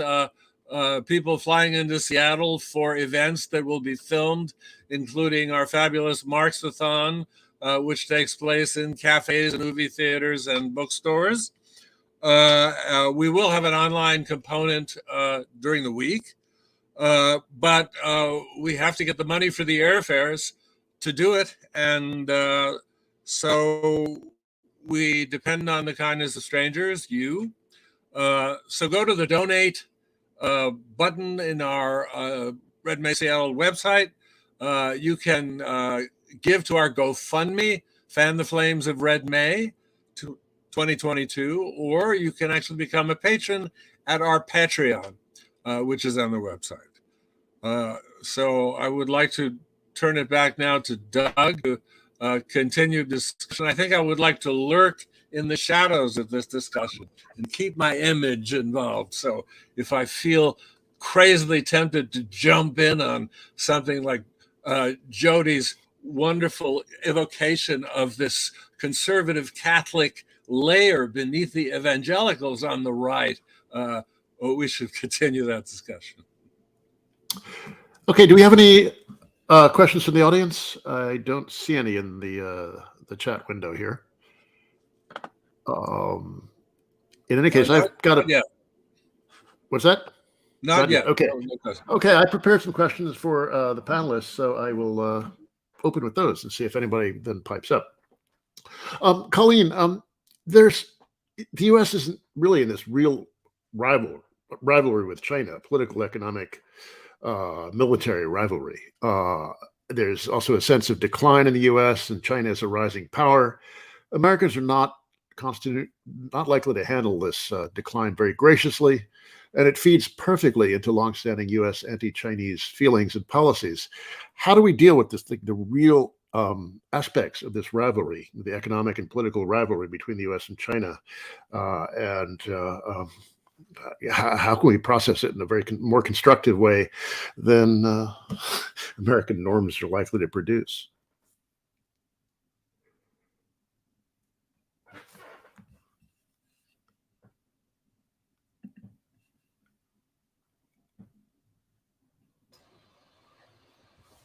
people flying into Seattle for events that will be filmed, including our fabulous Marxathon, which takes place in cafes and movie theaters and bookstores. We will have an online component during the week, but we have to get the money for the airfares to do it. And so we depend on the kindness of strangers, you. So go to the donate button in our Red May Seattle website. You can give to our GoFundMe, Fan the Flames of Red May 2022, or you can actually become a patron at our Patreon, which is on the website. So I would like to turn it back now to Doug to continue discussion. I think I would like to lurk in the shadows of this discussion and keep my image involved. So if I feel crazily tempted to jump in on something like Jodi's wonderful evocation of this conservative Catholic layer beneath the evangelicals on the right, we should continue that discussion. Okay, do we have any questions from the audience? I don't see any in the the chat window here. In any case, I've got a. Yeah. What's that? Not yet. Okay. No question. Okay, I prepared some questions for the panelists, so I will open with those and see if anybody then pipes up. Colleen, the U.S. isn't really in this real rivalry with China, political, economic, military rivalry. There's also a sense of decline in the U.S. and China is a rising power. Americans are not likely to handle this decline very graciously, and it feeds perfectly into longstanding U.S. anti-Chinese feelings and policies. How do we deal with this, the real aspects of this rivalry, the economic and political rivalry between the U.S. and China, how can we process it in a very more constructive way than American norms are likely to produce?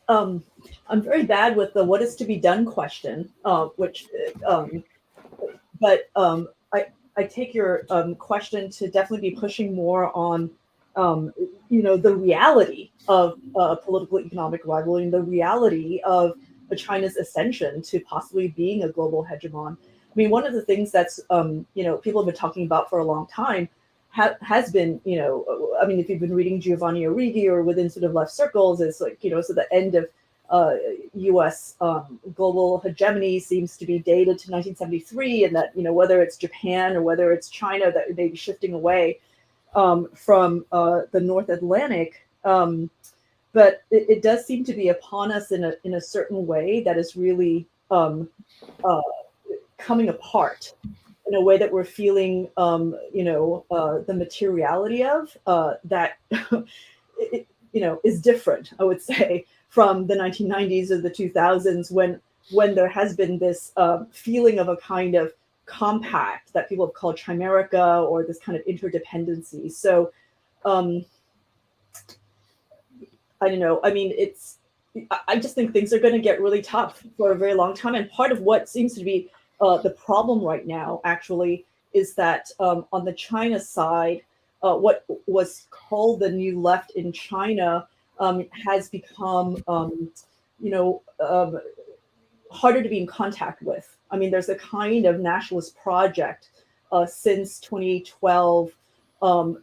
I'm very bad with the what is to be done question, I take your question to definitely be pushing more on, the reality of political economic rivalry and the reality of China's ascension to possibly being a global hegemon. I mean, one of the things that's, people have been talking about for a long time has been, if you've been reading Giovanni Arrighi or within sort of left circles, it's like, so the end of U.S. Global hegemony seems to be dated to 1973, and that, whether it's Japan or whether it's China, that may be shifting away from the North Atlantic. But it does seem to be upon us in a certain way that is really coming apart in a way that we're feeling, the materiality of that, is different, I would say, from the 1990s or the 2000s when there has been this feeling of a kind of compact that people have called chimerica, or this kind of interdependency. So I don't know. I mean, I just think things are going to get really tough for a very long time. And part of what seems to be the problem right now, actually, is that on the China side, what was called the new left in China has become, harder to be in contact with. I mean, there's a kind of nationalist project since 2012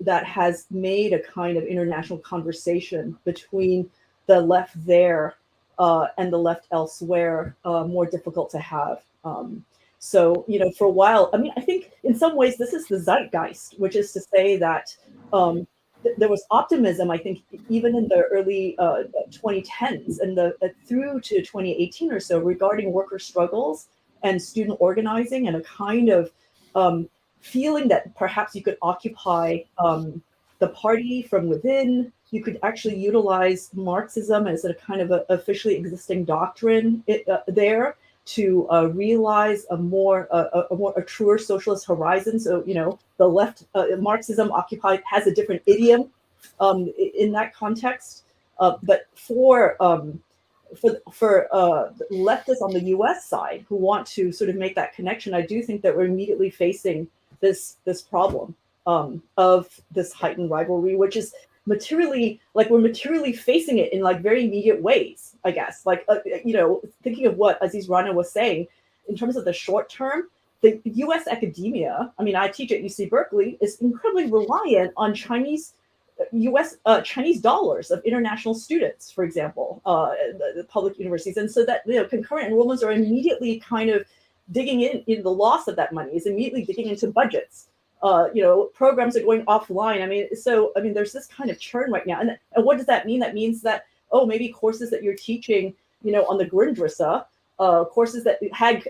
that has made a kind of international conversation between the left there and the left elsewhere more difficult to have. So, for a while, I mean, I think in some ways this is the zeitgeist, which is to say that there was optimism, I think, even in the early 2010s and through to 2018 or so regarding worker struggles and student organizing, and a kind of feeling that perhaps you could occupy the party from within. You could actually utilize Marxism as a kind of officially existing doctrine there to realize a truer socialist horizon. So, the left, Marxism has a different idiom in that context. But for leftists on the U.S. side who want to sort of make that connection, I do think that we're immediately facing this problem of this heightened rivalry, which is we're materially facing it in like very immediate ways, I guess. Like, thinking of what Aziz Rana was saying in terms of the short term, the U.S. academia, I mean, I teach at UC Berkeley, is incredibly reliant on Chinese dollars of international students, for example, the public universities. And so that, concurrent enrollments are immediately kind of digging in the loss of that money is immediately digging into budgets. Programs are going offline. I mean, there's this kind of churn right now. And what does that mean? That means that, maybe courses that you're teaching, on the Grundrisse, courses that had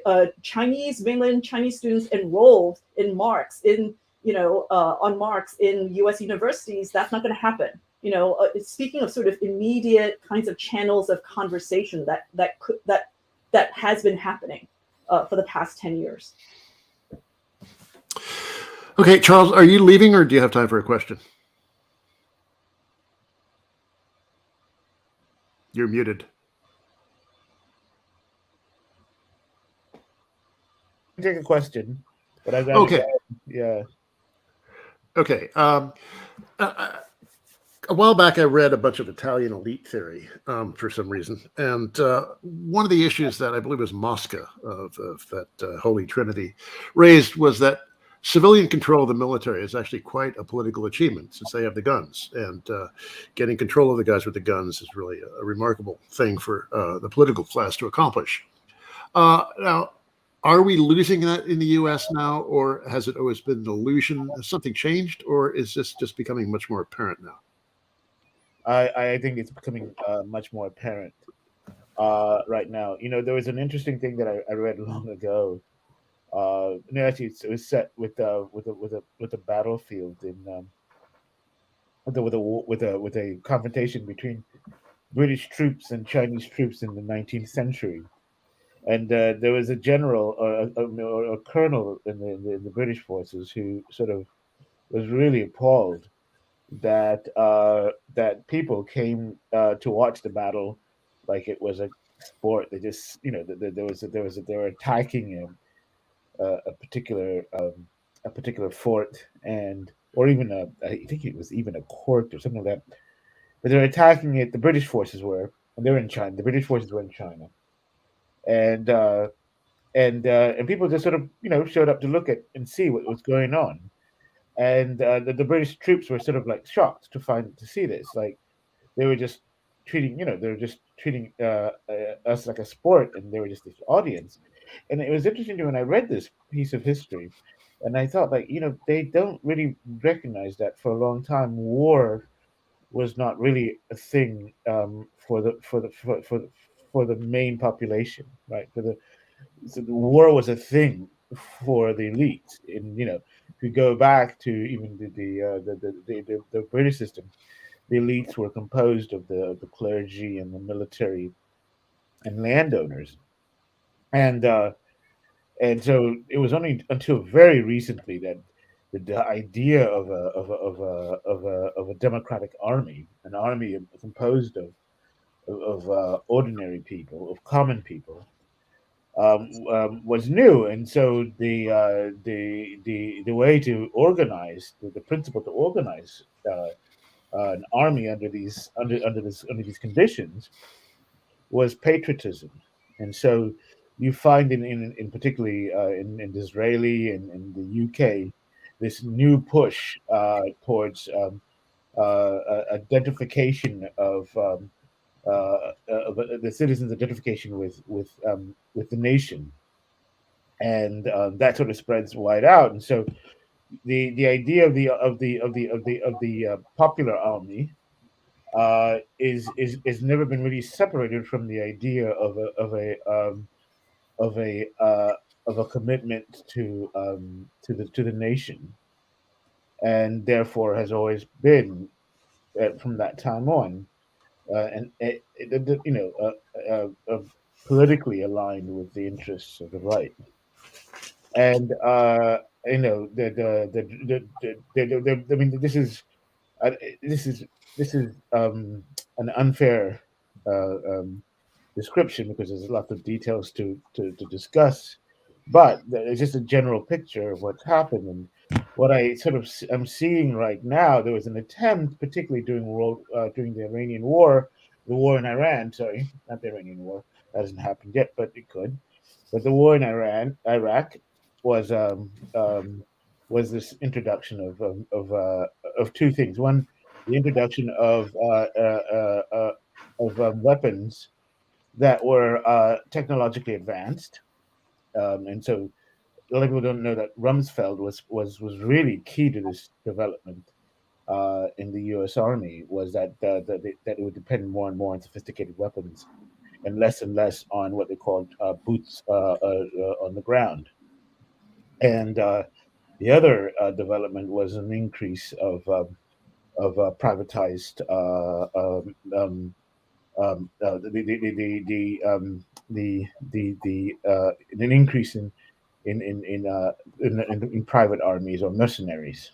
mainland Chinese students enrolled in Marx, on Marx in U.S. universities, that's not going to happen. Speaking of sort of immediate kinds of channels of conversation that has been happening for the past 10 years. Okay, Charles, are you leaving or do you have time for a question? You're muted. take a question, but I got Okay. Yeah. Okay. A while back, I read a bunch of Italian elite theory for some reason, and one of the issues that I believe was Mosca of that Holy Trinity raised was that civilian control of the military is actually quite a political achievement since they have the guns, and getting control of the guys with the guns is really a remarkable thing for the political class to accomplish. Now, are we losing that in the U.S. now, or has it always been an illusion? Has something changed, or is this just becoming much more apparent now? I think it's becoming much more apparent right now. There was an interesting thing that I read long ago. No, actually, it was set with a battlefield in with a confrontation between British troops and Chinese troops in the 19th century. And there was a general or a colonel in the British forces who sort of was really appalled that that people came to watch the battle like it was a sport. They just, they were attacking a particular fort, and or even I think it was even a court or something like that. But they're attacking it. The British forces were, and they were in China. The British forces were in China, and and people just sort of showed up to look at and see what was going on. And the British troops were sort of like shocked to see this. Like they were just treating us like a sport, and they were just this audience. And it was interesting to me when I read this piece of history, and I thought, like, they don't really recognize that for a long time war was not really a thing for the main population, right? So the war was a thing for the elite. And if you go back to even the British system, the elites were composed of the clergy and the military and landowners, and so it was only until very recently that the idea of a democratic army, an army composed of ordinary people, of common people, was new. And so the way to organize, the principle to organize an army under these conditions was patriotism. And so you find in particularly in Disraeli and in the UK this new push towards identification of the citizens' identification with the nation, and that sort of spreads wide out. And so the idea of the popular army is never been really separated from the idea of a commitment to the nation, and therefore has always been from that time on, politically aligned with the interests of the right. And I mean, this is an unfair description because there's a lot of details to discuss, but it's just a general picture of what's happened. And what I sort of am seeing right now, there was an attempt, particularly during the Iranian War, the war in Iran. Sorry, not the Iranian War. That hasn't happened yet, but it could. But the war in Iraq was this introduction of two things. One, the introduction of weapons that were technologically advanced, and so a lot of people don't know that Rumsfeld was really key to this development in the U.S. Army. Was that it would depend more and more on sophisticated weapons and less on what they called boots on the ground. And the other development was an increase of privatized an increase in private armies or mercenaries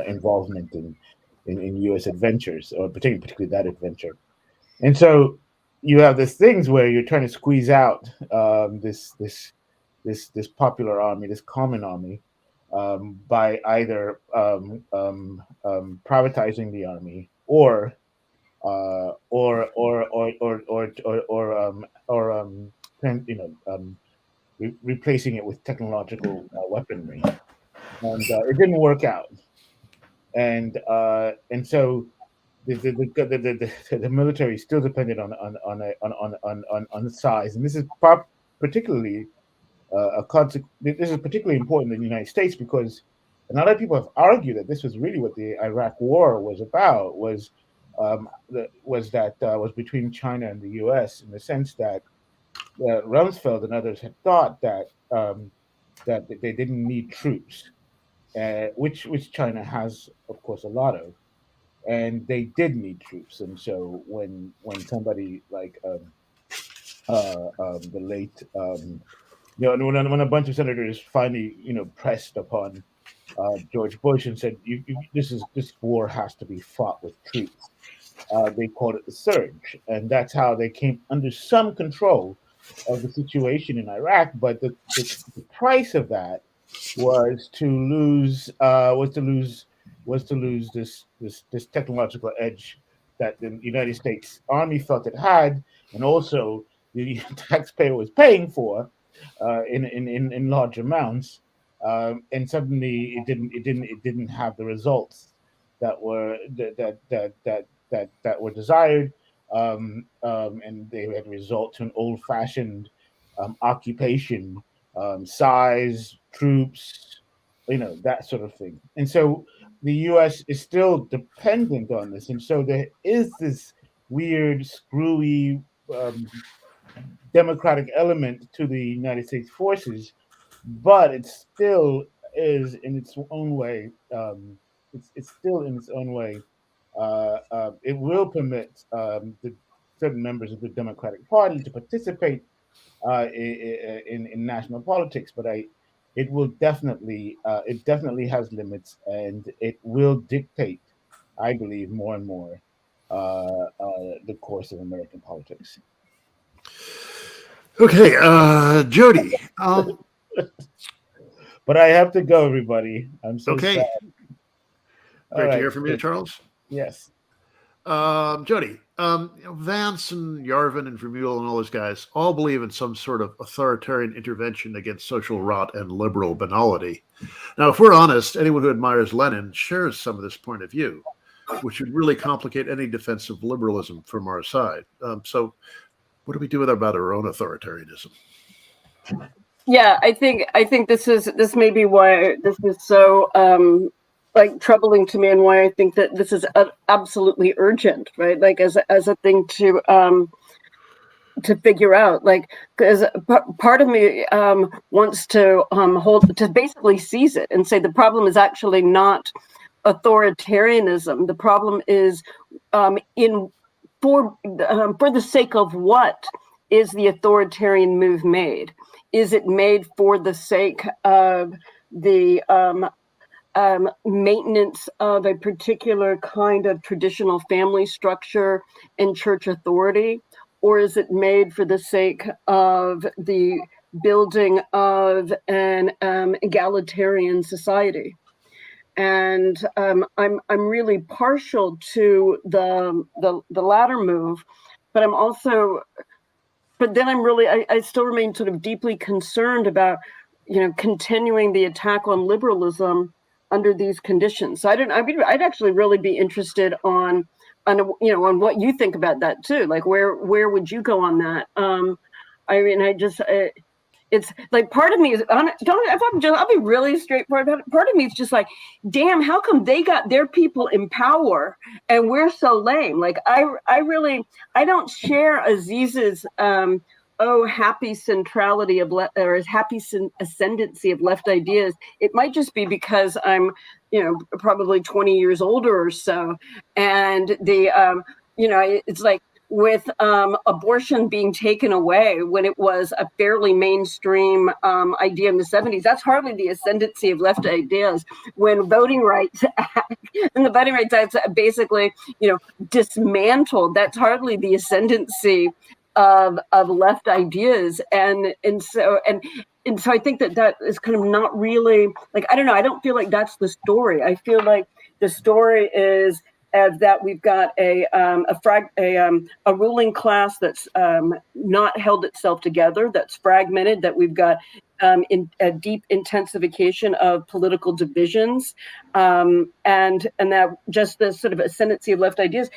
involvement in U.S. adventures, or particularly that adventure. And so you have these things where you're trying to squeeze out this this popular army, this common army, by either privatizing the army or replacing it with technological weaponry, and it didn't work out, and so the military still depended on the size, and this is particularly this is particularly important in the United States because a lot of people have argued that this was really what the Iraq War was about, was between China and the U.S. in the sense that Rumsfeld and others had thought that that they didn't need troops, which China has, of course, a lot of, and they did need troops. And so when somebody like the late when a bunch of senators finally pressed upon George Bush and said this war has to be fought with troops, they called it the surge, and that's how they came under some control of the situation in Iraq. But the price of that was to lose this technological edge that the United States Army felt it had, and also the taxpayer was paying for in large amounts, and suddenly it didn't have the results that were desired, and they had result to an old-fashioned occupation, size, troops, that sort of thing. And so the U.S. is still dependent on this, and so there is this weird, screwy democratic element to the United States forces, but it still is in its own way. It's still in its own way. It will permit the certain members of the Democratic Party to participate in national politics, but it will definitely has limits, and it will dictate, I believe, more and more the course of American politics. Okay, Jodi. But I have to go, everybody. I'm so okay. sad. Great to hear from you, Charles. Yes. Jodi, Vance and Yarvin and Vermeulen and all those guys all believe in some sort of authoritarian intervention against social rot and liberal banality. Now, if we're honest, anyone who admires Lenin shares some of this point of view, which would really complicate any defense of liberalism from our side. So what do we do about our own authoritarianism? Yeah, I think this may be why this is so troubling to me, and why I think that this is absolutely urgent, right? Like as a thing to figure out, like, because part of me wants to basically seize it and say the problem is actually not authoritarianism. The problem is for the sake of what is the authoritarian move made? Is it made for the sake of the maintenance of a particular kind of traditional family structure and church authority? Or is it made for the sake of the building of an egalitarian society? And I'm really partial to the latter move, but I'm also, but then I still remain sort of deeply concerned about, continuing the attack on liberalism under these conditions. So I'd actually really be interested on what you think about that too. Like where would you go on that? It's like part of me is I'll be really straightforward about it. Part of me is just like, damn, how come they got their people in power and we're so lame? Like I don't share Aziz's happy centrality of left, or his happy ascendancy of left ideas. It might just be because I'm probably 20 years older or so, and it's like, with abortion being taken away when it was a fairly mainstream idea in the 70s, that's hardly the ascendancy of left ideas. When Voting Rights Act and the Voting Rights Act basically, dismantled, that's hardly the ascendancy of left ideas. And and so I think that is kind of not really, like, I don't know, I don't feel like that's the story. I feel like the story is that we've got a ruling class that's not held itself together, that's fragmented, that we've got in a deep intensification of political divisions, and that just the sort of ascendancy of left ideas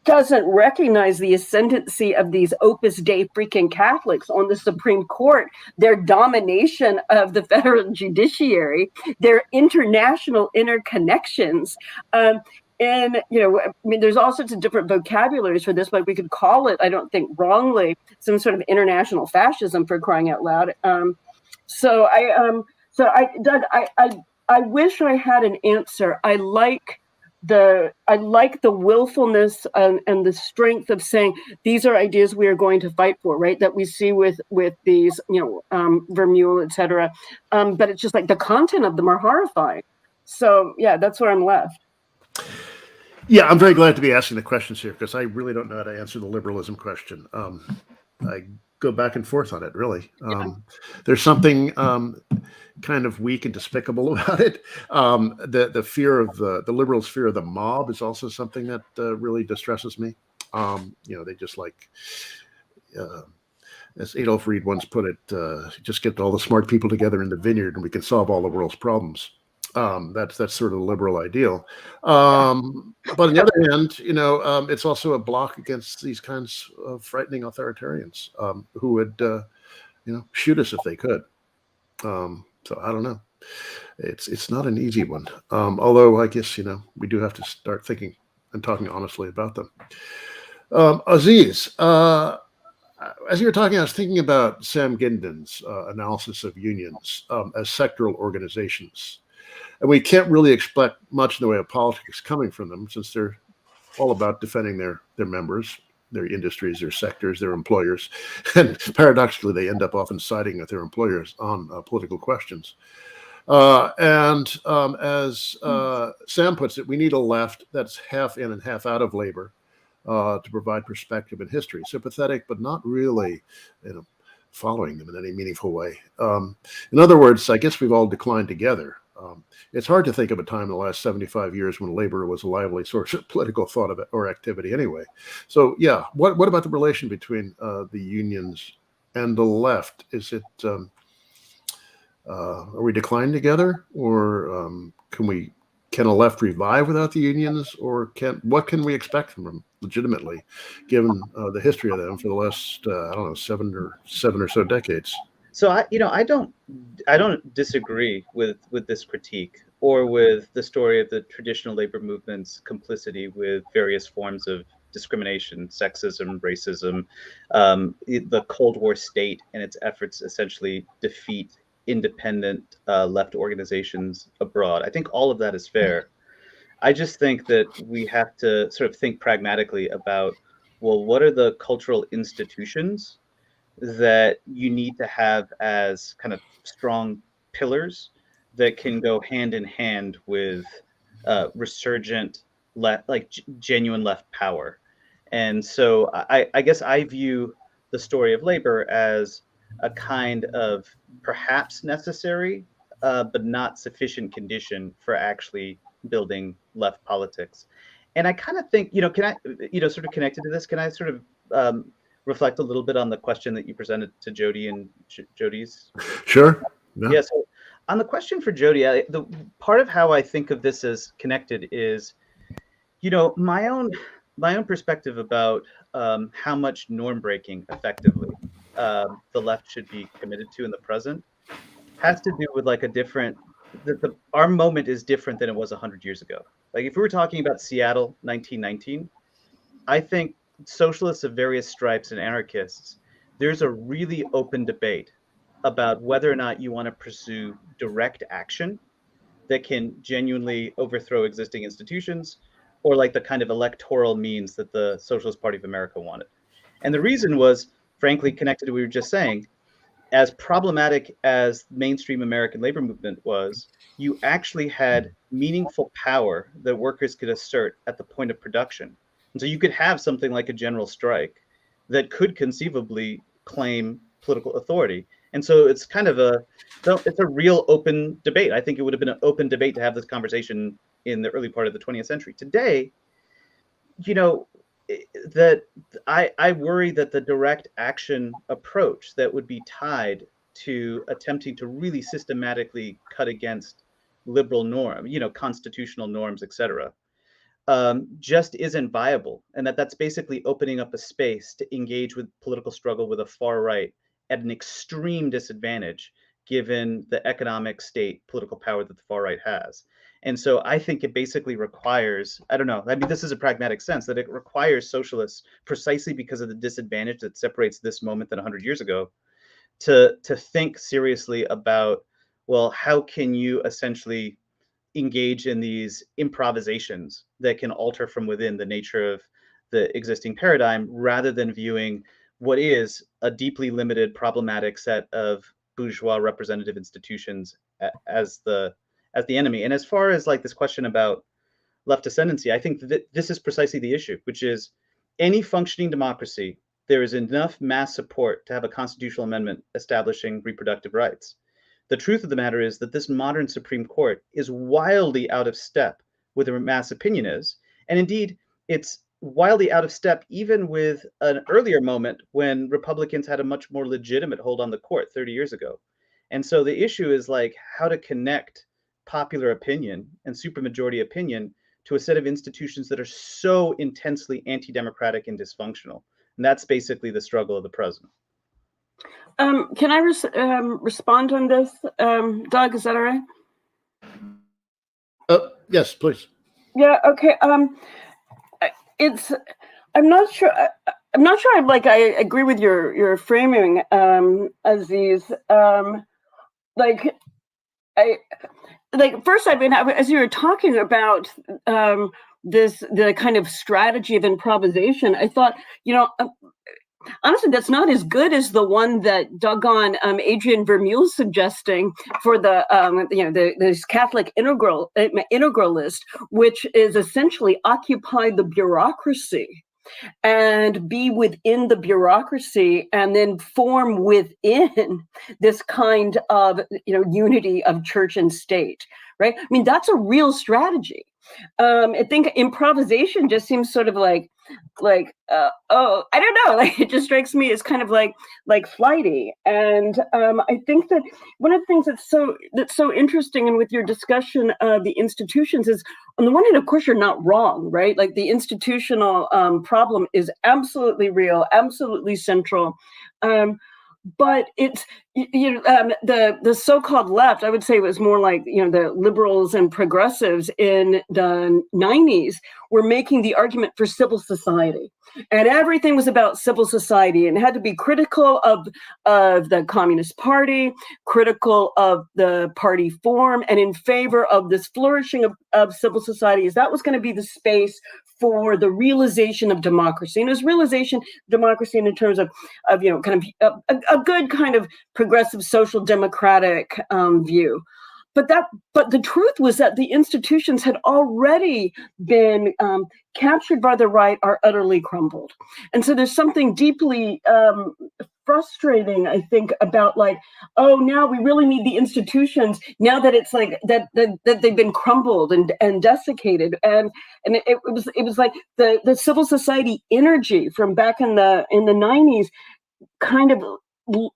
doesn't recognize the ascendancy of these Opus Dei freaking Catholics on the Supreme Court, their domination of the federal judiciary, their international interconnections. And, you know, I mean, there's all sorts of different vocabularies for this, but we could call it, I don't think wrongly, some sort of international fascism, for crying out loud. Doug, I wish I had an answer. I like the willfulness and the strength of saying these are ideas we are going to fight for, right? That we see with these, you know, Vermeule, et cetera. But it's just like the content of them are horrifying. So yeah, that's where I'm left. Yeah, I'm very glad to be asking the questions here because I really don't know how to answer the liberalism question. I go back and forth on it, really. There's something kind of weak and despicable about it. The fear of the liberals' fear of the mob is also something that really distresses me. You know, they just like, as Adolf Reed once put it, just get all the smart people together in the vineyard and we can solve all the world's problems. That's sort of the liberal ideal. But on the other hand, you know, it's also a block against these kinds of frightening authoritarians who would, you know, shoot us if they could. So I don't know. It's not an easy one. Although I guess, you know, we do have to start thinking and talking honestly about them. Aziz, as you were talking, I was thinking about Sam Ginden's analysis of unions as sectoral organizations. And we can't really expect much in the way of politics coming from them since they're all about defending their members, their industries, their sectors, their employers. And paradoxically, they end up often siding with their employers on political questions. As Sam puts it, we need a left that's half in and half out of labor to provide perspective and history, sympathetic, but not really, you know, following them in any meaningful way. In other words, I guess we've all declined together. It's hard to think of a time in the last 75 years when labor was a lively source of political thought of it or activity anyway. So yeah, what about the relation between the unions and the left? Is it, are we declining together, or can a left revive without the unions, or what can we expect from them legitimately, given the history of them for the last, I don't know, seven or so decades? So I don't disagree with this critique or with the story of the traditional labor movement's complicity with various forms of discrimination, sexism, racism, the Cold War state and its efforts to essentially defeat independent left organizations abroad. I think all of that is fair. I just think that we have to sort of think pragmatically about, well, what are the cultural institutions that you need to have as kind of strong pillars that can go hand in hand with resurgent genuine left power. And so I guess I view the story of labor as a kind of perhaps necessary but not sufficient condition for actually building left politics. And I kind of think, can I, sort of connected to this, can I sort of reflect a little bit on the question that you presented to Jodi and Jodi's? Sure. Yeah. So on the question for Jodi, the part of how I think of this as connected is, my own perspective about how much norm breaking effectively the left should be committed to in the present has to do with like a different, our moment is different than it was 100 years ago. Like if we were talking about Seattle, 1919, I think socialists of various stripes and anarchists, there's a really open debate about whether or not you want to pursue direct action that can genuinely overthrow existing institutions, or like the kind of electoral means that the Socialist Party of America wanted. And the reason was, frankly, connected to what we were just saying. As problematic as mainstream American labor movement was, you actually had meaningful power that workers could assert at the point of production. And so you could have something like a general strike that could conceivably claim political authority. And so it's kind of it's a real open debate. I think it would have been an open debate to have this conversation in the early part of the 20th century. Today, you know, that I worry that the direct action approach that would be tied to attempting to really systematically cut against liberal norm, you know, constitutional norms, etc., just isn't viable, and that's basically opening up a space to engage with political struggle with a far right at an extreme disadvantage, given the economic state political power that the far right has. And so I think it basically requires, I don't know, I mean, this is a pragmatic sense, that it requires socialists, precisely because of the disadvantage that separates this moment than 100 years ago, to think seriously about, well, how can you essentially engage in these improvisations that can alter from within the nature of the existing paradigm, rather than viewing what is a deeply limited, problematic set of bourgeois representative institutions as the enemy. And as far as like this question about left ascendancy, I think that this is precisely the issue, which is any functioning democracy, there is enough mass support to have a constitutional amendment establishing reproductive rights. The truth of the matter is that this modern Supreme Court is wildly out of step with where mass opinion is. And indeed, it's wildly out of step even with an earlier moment when Republicans had a much more legitimate hold on the court 30 years ago. And so the issue is like how to connect popular opinion and supermajority opinion to a set of institutions that are so intensely anti-democratic and dysfunctional. And that's basically the struggle of the present. Can I respond on this, Doug? Is that all right? Yes, please. Yeah. Okay. I'm not sure. I agree with your framing, Aziz. First, as you were talking about the kind of strategy of improvisation, I thought, honestly, that's not as good as the one that doggone Adrian Vermeule's suggesting for this Catholic integralist, which is essentially occupy the bureaucracy and be within the bureaucracy and then form within this kind of unity of church and state, right? I mean, that's a real strategy. I think improvisation just seems sort of like I don't know, like it just strikes me as kind of like flighty. And I think that one of the things that's so interesting, and with your discussion of the institutions, is on the one hand, of course, you're not wrong, right? Like the institutional problem is absolutely real, absolutely central. But it's the so-called left, I would say, was more like the liberals and progressives in the 90s were making the argument for civil society, and everything was about civil society, and it had to be critical of the Communist Party, critical of the party form, and in favor of this flourishing of civil society, as that was going to be the space for the realization of democracy. And it was realization of democracy in terms of kind of a good kind of progressive social democratic view. But the truth was that the institutions had already been captured by the right, are utterly crumbled. And so there's something deeply frustrating, I think, about now we really need the institutions now that it's like that they've been crumbled and desiccated. And it was like the civil society energy from back in the 90s kind of,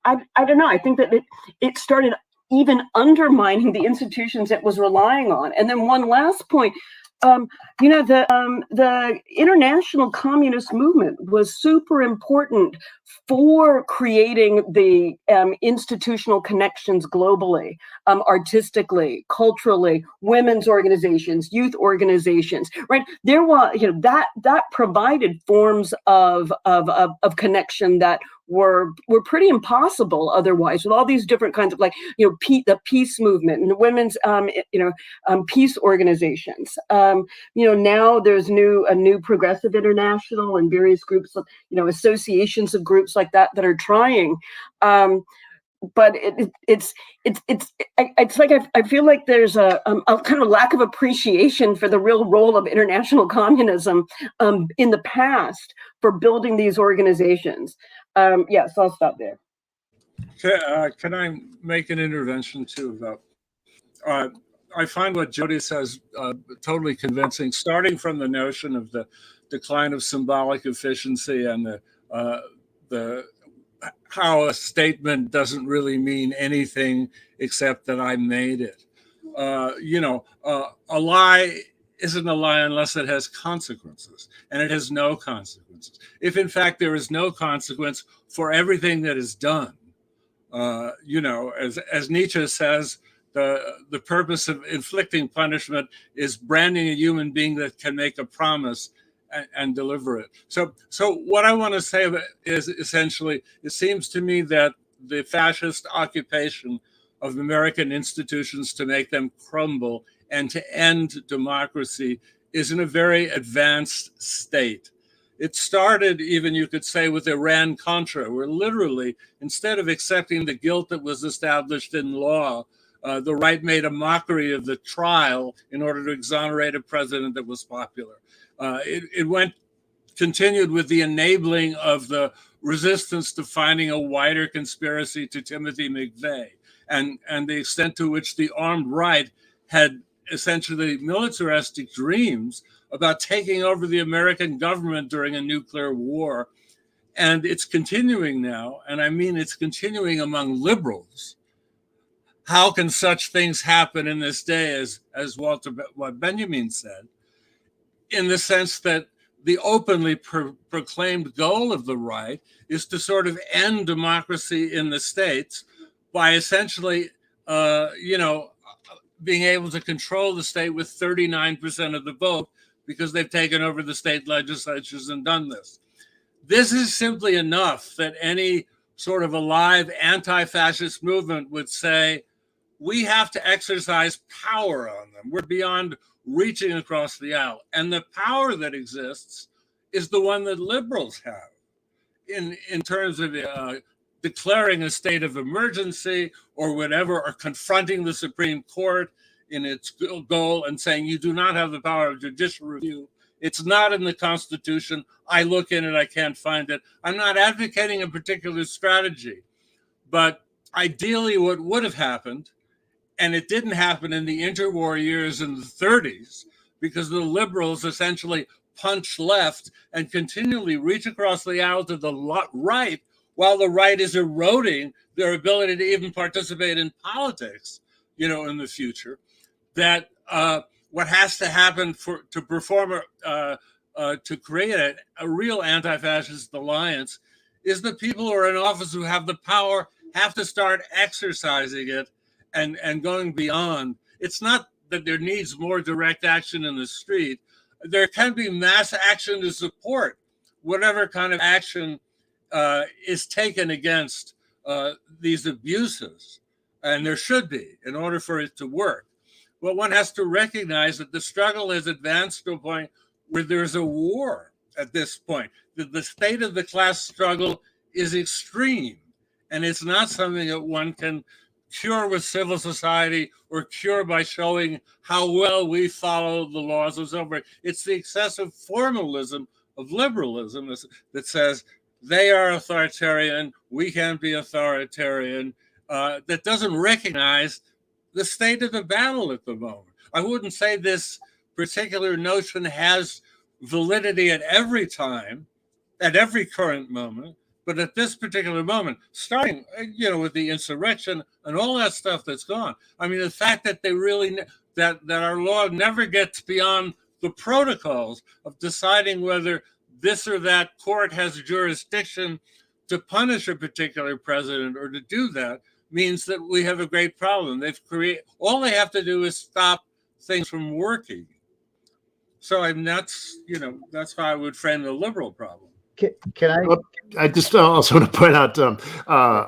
I don't know, I think that it started even undermining the institutions it was relying on. And then one last point, the international communist movement was super important for creating the institutional connections globally, artistically, culturally, women's organizations, youth organizations, right? There was, that provided forms of connection that were pretty impossible otherwise, with all these different kinds of the peace movement and the women's peace organizations. Now there's a new Progressive International and various groups, associations of groups like that are trying. But it's like I feel like there's a kind of lack of appreciation for the real role of international communism in the past for building these organizations. So I'll stop there. Can I make an intervention too about? I find what Jodi says totally convincing, starting from the notion of the decline of symbolic efficiency and the how a statement doesn't really mean anything except that I made it. A lie isn't a lie unless it has consequences, and it has no consequences. If in fact there is no consequence for everything that is done, as Nietzsche says, the purpose of inflicting punishment is branding a human being that can make a promise and deliver it. So what I want to say is essentially, it seems to me that the fascist occupation of American institutions to make them crumble and to end democracy is in a very advanced state. It started, even you could say, with Iran-Contra, where literally, instead of accepting the guilt that was established in law, the right made a mockery of the trial in order to exonerate a president that was popular. It continued with the enabling of the resistance to finding a wider conspiracy to Timothy McVeigh, and the extent to which the armed right had essentially militaristic dreams about taking over the American government during a nuclear war. And it's continuing now, and I mean it's continuing among liberals. How can such things happen in this day, as what Benjamin said, in the sense that the openly proclaimed goal of the right is to sort of end democracy in the states by essentially, being able to control the state with 39% of the vote because they've taken over the state legislatures and done this. This is simply enough that any sort of alive anti-fascist movement would say, we have to exercise power on them. We're beyond reaching across the aisle. And the power that exists is the one that liberals have in terms of declaring a state of emergency or whatever, or confronting the Supreme Court in its goal and saying, you do not have the power of judicial review. It's not in the Constitution. I look in it, I can't find it. I'm not advocating a particular strategy, but ideally what would have happened, and it didn't happen in the interwar years in the 30s, because the liberals essentially punch left and continually reach across the aisle to the right, while the right is eroding their ability to even participate in politics, in the future. That what has to happen to perform to create a real anti-fascist alliance is the people who are in office who have the power have to start exercising it and going beyond. It's not that there needs more direct action in the street. There can be mass action to support whatever kind of action is taken against these abuses, and there should be, in order for it to work. But one has to recognize that the struggle has advanced to a point where there's a war at this point. The state of the class struggle is extreme, and it's not something that one can cure with civil society or cure by showing how well we follow the laws and so forth. It's the excessive formalism of liberalism that says they are authoritarian, we can't be authoritarian, that doesn't recognize the state of the battle at the moment. I wouldn't say this particular notion has validity at every time, at every current moment, but at this particular moment, starting, with the insurrection and all that stuff that's gone. I mean, the fact that they really, that our law never gets beyond the protocols of deciding whether this or that court has jurisdiction to punish a particular president or to do that, means that we have a great problem. All they have to do is stop things from working. So that's how I would frame the liberal problem. Can I? I just also want to point out,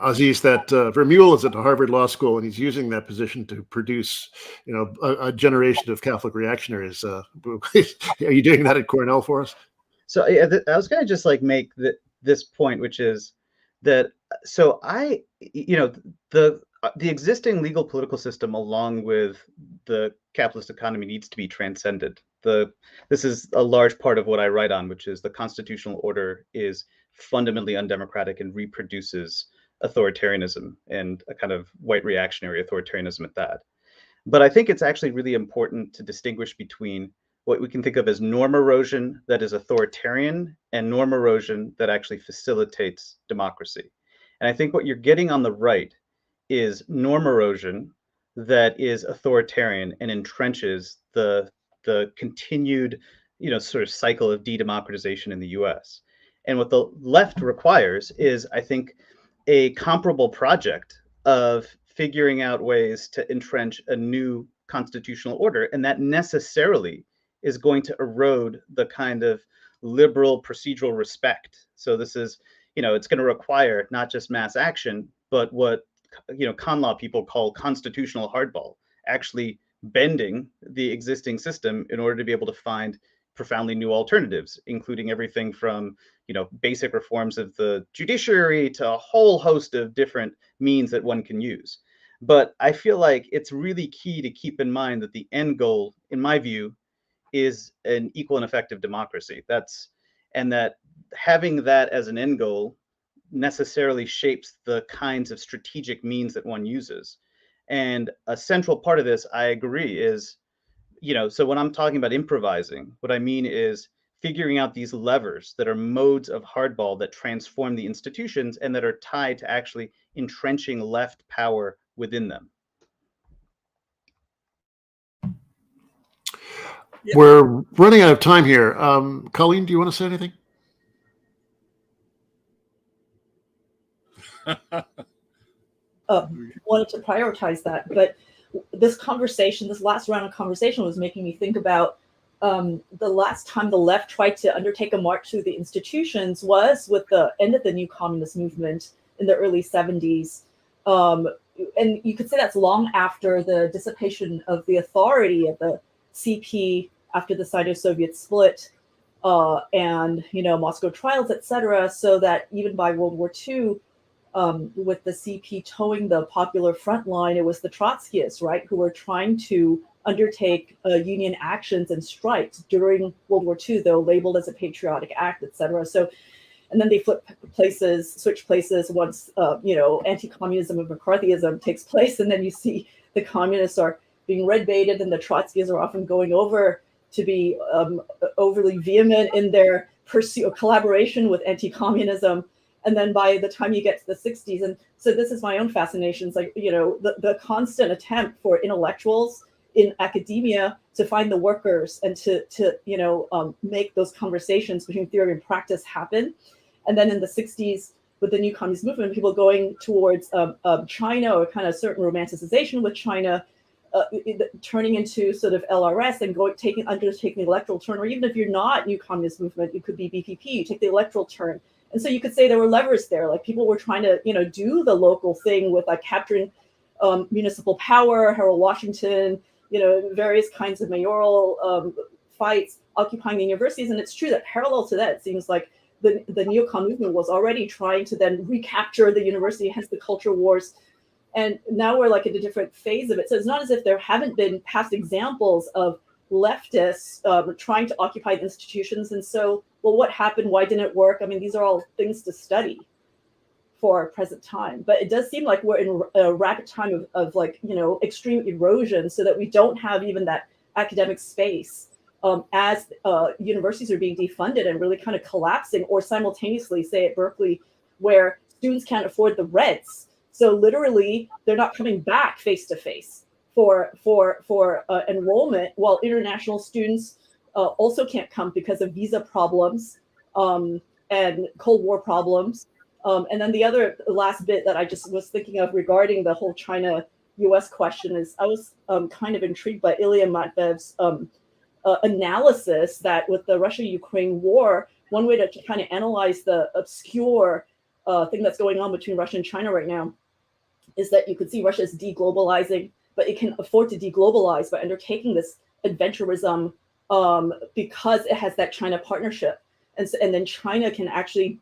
Aziz, that Vermeule is at Harvard Law School, and he's using that position to produce, a generation of Catholic reactionaries. Are you doing that at Cornell for us? So I was going to just make this point, which is that the existing legal political system, along with the capitalist economy, needs to be transcended. This is a large part of what I write on, which is the constitutional order is fundamentally undemocratic and reproduces authoritarianism, and a kind of white reactionary authoritarianism at that. But I think it's actually really important to distinguish between what we can think of as norm erosion that is authoritarian and norm erosion that actually facilitates democracy. And I think what you're getting on the right is norm erosion that is authoritarian and entrenches the continued, sort of cycle of de-democratization in the US. And what the left requires is, I think, a comparable project of figuring out ways to entrench a new constitutional order. And that necessarily is going to erode the kind of liberal procedural respect. So this is, it's going to require not just mass action, but what, con law people call constitutional hardball, actually bending the existing system in order to be able to find profoundly new alternatives, including everything from, basic reforms of the judiciary to a whole host of different means that one can use. But I feel like it's really key to keep in mind that the end goal, in my view, is an equal and effective democracy. And that having that as an end goal necessarily shapes the kinds of strategic means that one uses. And a central part of this, I agree, is, so when I'm talking about improvising, what I mean is figuring out these levers that are modes of hardball that transform the institutions and that are tied to actually entrenching left power within them. We're running out of time here. Colleen, do you want to say anything? Wanted to prioritize that, but this last round of conversation was making me think about the last time the left tried to undertake a march through the institutions was with the end of the new communist movement in the early 70s. And you could say that's long after the dissipation of the authority of the CP after the Sino-Soviet split and, Moscow trials, etc. So that even by World War II, with the CP towing the popular front line, it was the Trotskyists, right, who were trying to undertake union actions and strikes during World War II, though labeled as a patriotic act, etc. So, and then they switch places once, anti-communism and McCarthyism takes place, and then you see the communists are being red baited, and the Trotskyists are often going over to be overly vehement in their pursuit of collaboration with anti-communism. And then by the time you get to the 60s, and so this is my own fascination, it's like, the constant attempt for intellectuals in academia to find the workers and to make those conversations between theory and practice happen. And then in the 60s, with the new communist movement, people going towards China, or kind of certain romanticization with China, turning into sort of LRS and undertaking the electoral turn, or even if you're not new communist movement, you could be BPP, you take the electoral turn. And so you could say there were levers there, like people were trying to, do the local thing with like capturing municipal power, Harold Washington, various kinds of mayoral fights, occupying the universities. And it's true that parallel to that, it seems like the neocon movement was already trying to then recapture the university, hence the culture wars. And now we're like in a different phase of it. So it's not as if there haven't been past examples of leftists trying to occupy the institutions. And so, well, what happened? Why didn't it work? I mean, these are all things to study for our present time. But it does seem like we're in a rapid time of like, extreme erosion, so that we don't have even that academic space as universities are being defunded and really kind of collapsing, or simultaneously, say at Berkeley, where students can't afford the rents. So literally, they're not coming back face to face for enrollment, while international students also can't come because of visa problems and Cold War problems. And then the last bit that I just was thinking of regarding the whole China-US question is I was kind of intrigued by Ilya Matveyev's analysis that with the Russia-Ukraine war, one way to kind of analyze the obscure thing that's going on between Russia and China right now is that you could see Russia is deglobalizing, but it can afford to deglobalize by undertaking this adventurism because it has that China partnership. And then China can actually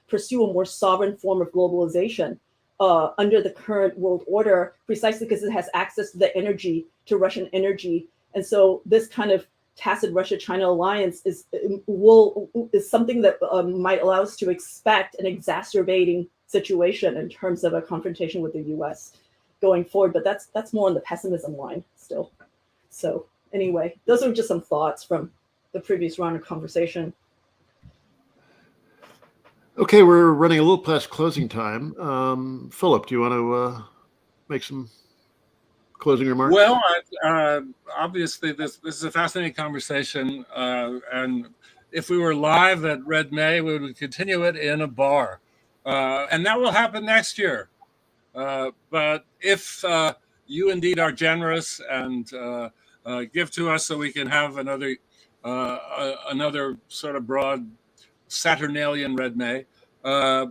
pursue a more sovereign form of globalization under the current world order, precisely because it has access to the energy, to Russian energy. And so this kind of tacit Russia-China alliance is something that might allow us to expect an exacerbating situation in terms of a confrontation with the U.S. going forward. But that's more on the pessimism line still. So anyway, those are just some thoughts from the previous round of conversation. Okay, we're running a little past closing time. Philip, do you want to make some closing remarks? Well, obviously, this is a fascinating conversation, and if we were live at Red May, we would continue it in a bar, and that will happen next year. But if you indeed are generous and give to us so we can have another sort of broad Saturnalian Red May.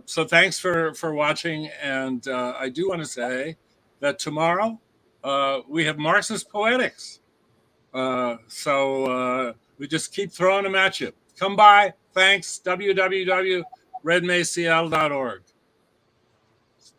So thanks for watching, and I do want to say that tomorrow we have Marxist poetics. So we just keep throwing them at you. Come by. Thanks. www.redmaycl.org.